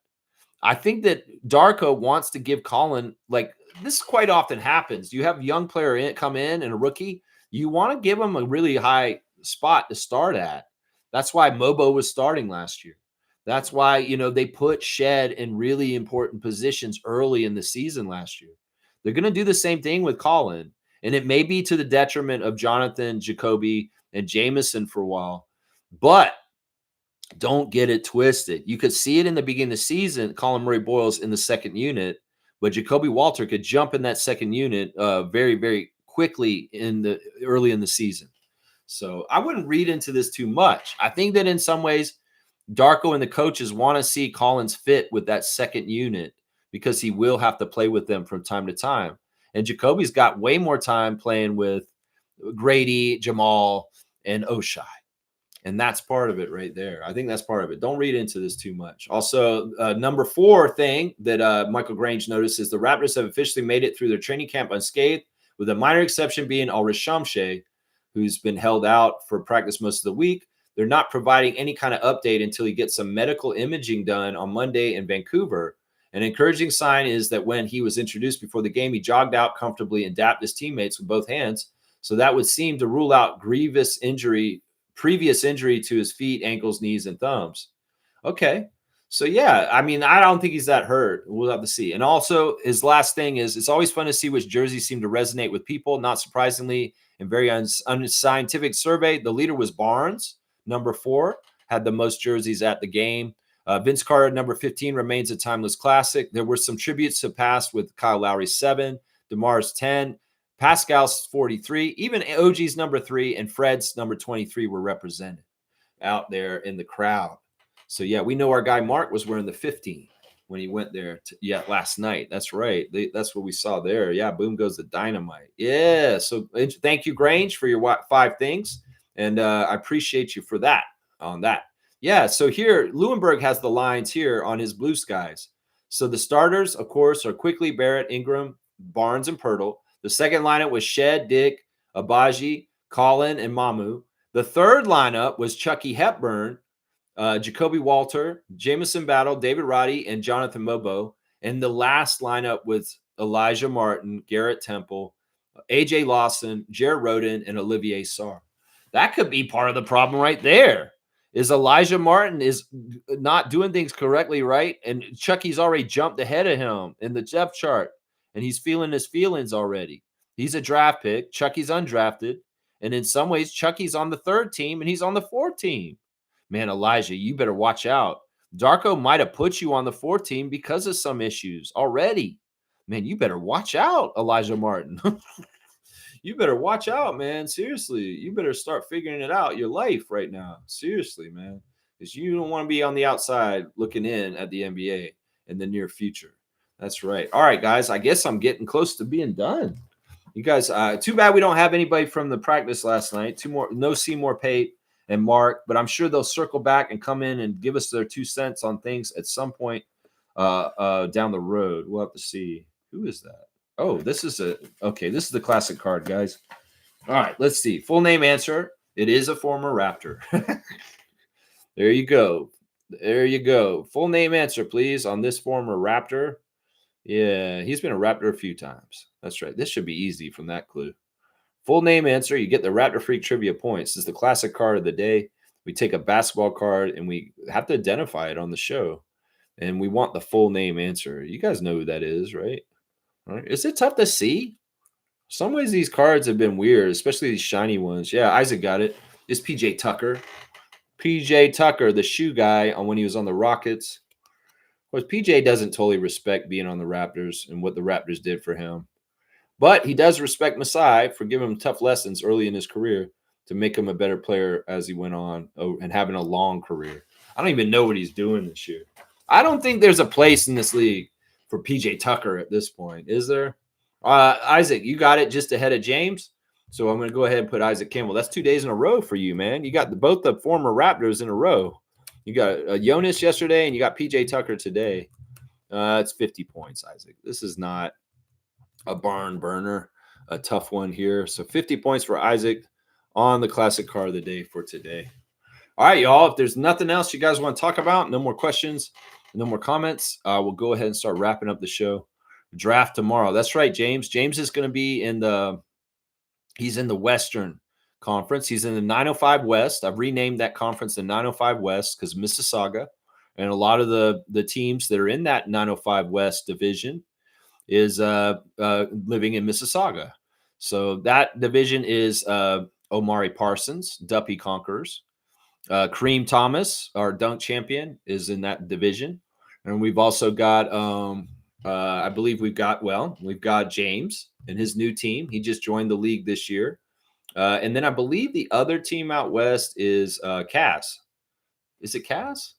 I think that Darko wants to give Colin, like, this quite often happens. You have a young player come in and a rookie. You want to give him a really high spot to start at. That's why Mobo was starting last year. That's why, they put Shed in really important positions early in the season last year. They're going to do the same thing with Colin, and it may be to the detriment of Jonathan, Jacoby, and Jameson for a while, but don't get it twisted. You could see it in the beginning of the season. Colin Murray Boyle's in the second unit, but Jacoby Walter could jump in that second unit very, very quickly early in the season. So I wouldn't read into this too much. I think that in some ways, Darko and the coaches want to see Collins fit with that second unit because he will have to play with them from time to time. And Jacoby's got way more time playing with Grady, Jamal, and Oshai. And that's part of it right there. I think that's part of it. Don't read into this too much. Also, number 4 thing that Michael Grange noticed is the Raptors have officially made it through their training camp unscathed, with a minor exception being Ulrich Shamshe, who's been held out for practice most of the week. They're not providing any kind of update until he gets some medical imaging done on Monday in Vancouver. An encouraging sign is that when he was introduced before the game, he jogged out comfortably and dapped his teammates with both hands. So that would seem to rule out previous injury to his feet, ankles, knees, and thumbs. Okay. So, yeah, I mean, I don't think he's that hurt. We'll have to see. And also, his last thing is it's always fun to see which jerseys seem to resonate with people. Not surprisingly, in very unscientific survey, the leader was Barnes. Number 4 had the most jerseys at the game. Vince Carter, number 15, remains a timeless classic. There were some tributes to past with Kyle Lowry's 7, DeMar's 10, Pascal's 43, even OG's number 3, and Fred's number 23 were represented out there in the crowd. So, yeah, we know our guy Mark was wearing the 15 when he went there last night. That's right. That's what we saw there. Yeah, boom goes the dynamite. Yeah, so thank you, Grange, for your 5 things, and I appreciate you for that on that. Yeah, so here, Lewinberg has the lines here on his Blue Skies. So the starters, of course, are Quickly, Barrett, Ingram, Barnes, and Pirtle. The second lineup was Shed, Dick, Abaji, Colin, and Mamu. The third lineup was Chucky Hepburn, Jacoby Walter, Jameson Battle, David Roddy, and Jonathan Mobo. And the last lineup was Elijah Martin, Garrett Temple, AJ Lawson, Jared Roden, and Olivier Sarr. That could be part of the problem right there. Is Elijah Martin is not doing things correctly, right? And Chucky's already jumped ahead of him in the depth chart, and he's feeling his feelings already. He's a draft pick. Chucky's undrafted. And in some ways, Chucky's on the 3rd team, and he's on the 4th team. Man, Elijah, you better watch out. Darko might have put you on the 4th team because of some issues already. Man, you better watch out, Elijah Martin. You better watch out, man. Seriously, you better start figuring it out your life right now. Seriously, man, because you don't want to be on the outside looking in at the NBA in the near future. That's right. All right, guys, I guess I'm getting close to being done. You guys, too bad we don't have anybody from the practice last night. No Seymour Pate and Mark, but I'm sure they'll circle back and come in and give us their 2 cents on things at some point down the road. We'll have to see. Who is that? Oh, this is the classic card, guys. All right, let's see. Full name answer. It is a former Raptor. There you go. There you go. Full name answer, please, on this former Raptor. Yeah, he's been a Raptor a few times. That's right. This should be easy from that clue. Full name answer. You get the Raptor Freak trivia points. This is the classic card of the day. We take a basketball card and we have to identify it on the show. And we want the full name answer. You guys know who that is, right? All right. Is it tough to see? Some ways these cards have been weird, especially these shiny ones. Yeah, Isaac got it. It's PJ Tucker. PJ Tucker, the shoe guy on when he was on the Rockets. Of course, PJ doesn't totally respect being on the Raptors and what the Raptors did for him. But he does respect Masai for giving him tough lessons early in his career to make him a better player as he went on and having a long career. I don't even know what he's doing this year. I don't think there's a place in this league for PJ Tucker at this point, is there? Isaac, you got it just ahead of James. So I'm going to go ahead and put Isaac Campbell. That's 2 days in a row for you, man. You got both the former Raptors in a row. You got Jonas yesterday, and you got PJ Tucker today. It's 50 points, Isaac. This is not a barn burner, a tough one here. So 50 points for Isaac on the classic card of the day for today. All right, y'all. If there's nothing else you guys want to talk about, no more questions, no more comments, we'll go ahead and start wrapping up the show. Draft tomorrow. That's right, James. James is going to be he's in the Western Conference. He's in the 905 West. I've renamed that conference the 905 West because Mississauga. And a lot of the teams that are in that 905 West division is living in Mississauga. So that division is Omari Parsons, Duppy Conquerors. Kareem Thomas, our dunk champion, is in that division. And we've also got, I believe we've got James and his new team. He just joined the league this year. And then I believe the other team out west is Cass. Is it Cass?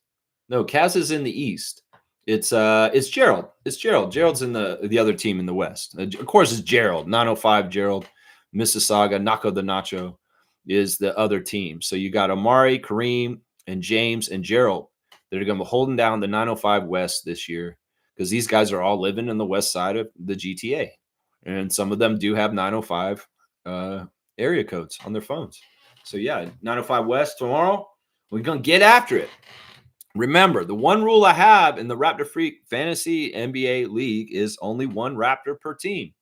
No, Cass is in the east. It's Gerald. It's Gerald. Gerald's in the other team in the west. Of course, it's Gerald. 905 Gerald, Mississauga, Naco the Nacho is the other team. So you got Amari, Kareem, and James and Gerald that are going to be holding down the 905 West this year because these guys are all living in the west side of the GTA, and some of them do have 905 area codes on their phones. So yeah, 905 West tomorrow. We're going to get after it. Remember, the one rule I have in the Raptor Freak Fantasy NBA League is only one Raptor per team.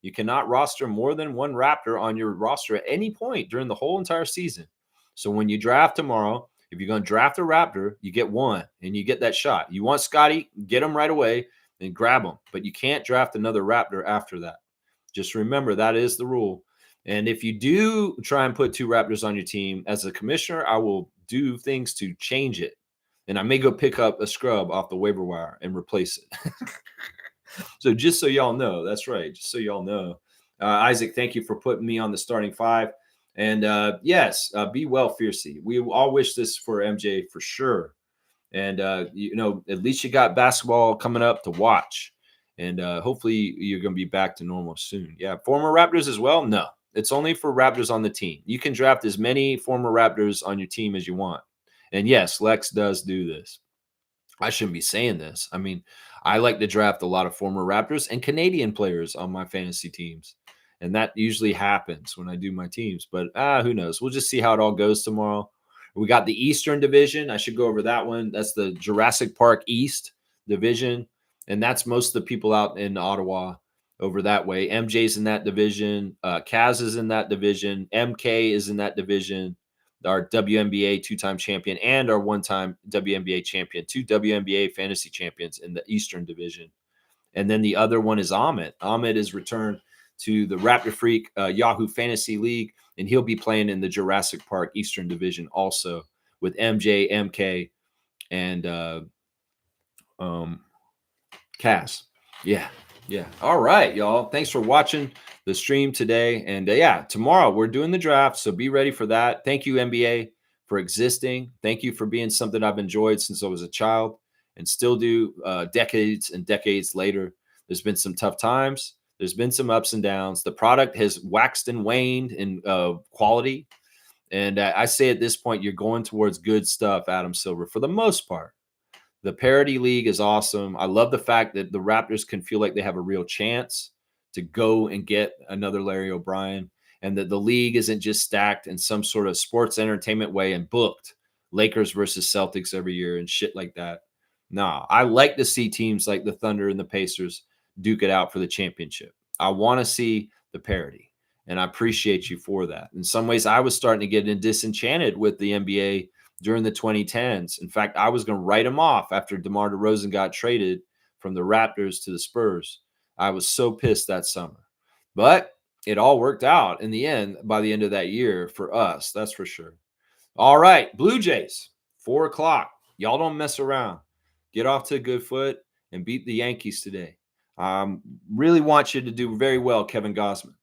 You cannot roster more than one Raptor on your roster at any point during the whole entire season. So when you draft tomorrow, if you're going to draft a Raptor, you get one and you get that shot. You want Scotty, get him right away and grab him. But you can't draft another Raptor after that. Just remember, that is the rule. And if you do try and put two Raptors on your team, as a commissioner, I will do things to change it. And I may go pick up a scrub off the waiver wire and replace it. So just so y'all know, that's right. Just so y'all know. Isaac, thank you for putting me on the starting five. And yes, be well, Fiercey. We all wish this for MJ for sure. And, at least you got basketball coming up to watch. And hopefully you're going to be back to normal soon. Yeah, former Raptors as well? No, it's only for Raptors on the team. You can draft as many former Raptors on your team as you want. And yes, Lex does do this. I shouldn't be saying this. I mean, I like to draft a lot of former Raptors and Canadian players on my fantasy teams. And that usually happens when I do my teams. But who knows? We'll just see how it all goes tomorrow. We got the Eastern Division. I should go over that one. That's the Jurassic Park East Division. And that's most of the people out in Ottawa over that way. MJ's in that division. Kaz is in that division. MK is in that division. Our WNBA two-time champion and our one-time WNBA champion, two WNBA fantasy champions in the Eastern Division. And then the other one is Ahmed. Ahmed is returned to the Raptor Freak Yahoo Fantasy League, and he'll be playing in the Jurassic Park Eastern Division also with MJ, MK, and Cass. Yeah. All right, y'all. Thanks for watching the stream today. And tomorrow we're doing the draft, so be ready for that. Thank you, NBA, for existing. Thank you for being something I've enjoyed since I was a child and still do decades and decades later. There's been some tough times. There's been some ups and downs. The product has waxed and waned in quality. And I say at this point, you're going towards good stuff, Adam Silver, for the most part. The parity league is awesome. I love the fact that the Raptors can feel like they have a real chance to go and get another Larry O'Brien, and that the league isn't just stacked in some sort of sports entertainment way and booked Lakers versus Celtics every year and shit like that. No, I like to see teams like the Thunder and the Pacers duke it out for the championship. I want to see the parity, and I appreciate you for that. In some ways, I was starting to get disenchanted with the NBA during the 2010s. In fact, I was going to write him off after DeMar DeRozan got traded from the Raptors to the Spurs. I was so pissed that summer. But it all worked out in the end by the end of that year for us. That's for sure. All right, Blue Jays, 4 o'clock. Y'all don't mess around. Get off to a good foot and beat the Yankees today. Really want you to do very well, Kevin Gausman.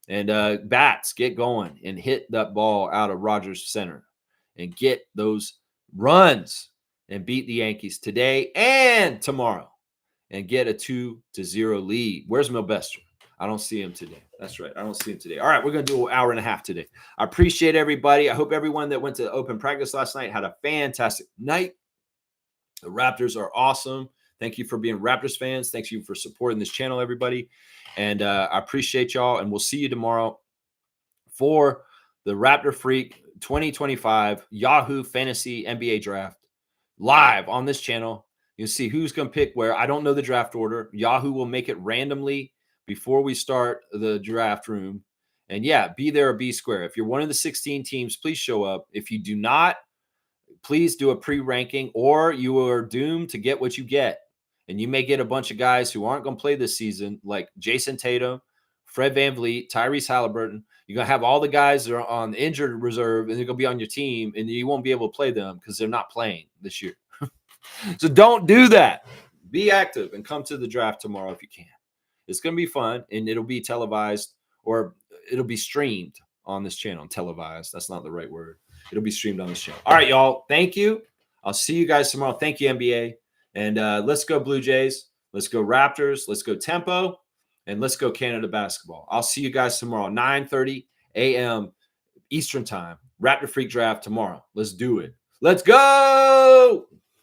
And bats, get going and hit that ball out of Rogers Center and get those runs and beat the Yankees today and tomorrow and get a 2-0 lead. Where's Milbester? I don't see him today. That's right. I don't see him today. All right, we're going to do an hour and a half today. I appreciate everybody. I hope everyone that went to open practice last night had a fantastic night. The Raptors are awesome. Thank you for being Raptors fans. Thank you for supporting this channel, everybody. And I appreciate y'all. And we'll see you tomorrow for the Raptor Freak 2025 Yahoo Fantasy NBA Draft live on this channel. You'll see who's going to pick where. I don't know the draft order. Yahoo will make it randomly before we start the draft room. And be there or be square. If you're one of the 16 teams, please show up. If you do not, please do a pre-ranking, or you are doomed to get what you get. And you may get a bunch of guys who aren't going to play this season, like Jason Tatum, Fred VanVleet, Tyrese Halliburton. You're going to have all the guys that are on the injured reserve, and they're going to be on your team, and you won't be able to play them because they're not playing this year. So don't do that. Be active and come to the draft tomorrow if you can. It's going to be fun, and it'll be televised, or it'll be streamed on this channel. Televised, that's not the right word. It'll be streamed on this channel. All right, y'all. Thank you. I'll see you guys tomorrow. Thank you, NBA. And let's go Blue Jays. Let's go Raptors. Let's go Tempo. And let's go Canada basketball. I'll see you guys tomorrow, 9:30 a.m. Eastern time. Raptor Freak Draft tomorrow. Let's do it. Let's go!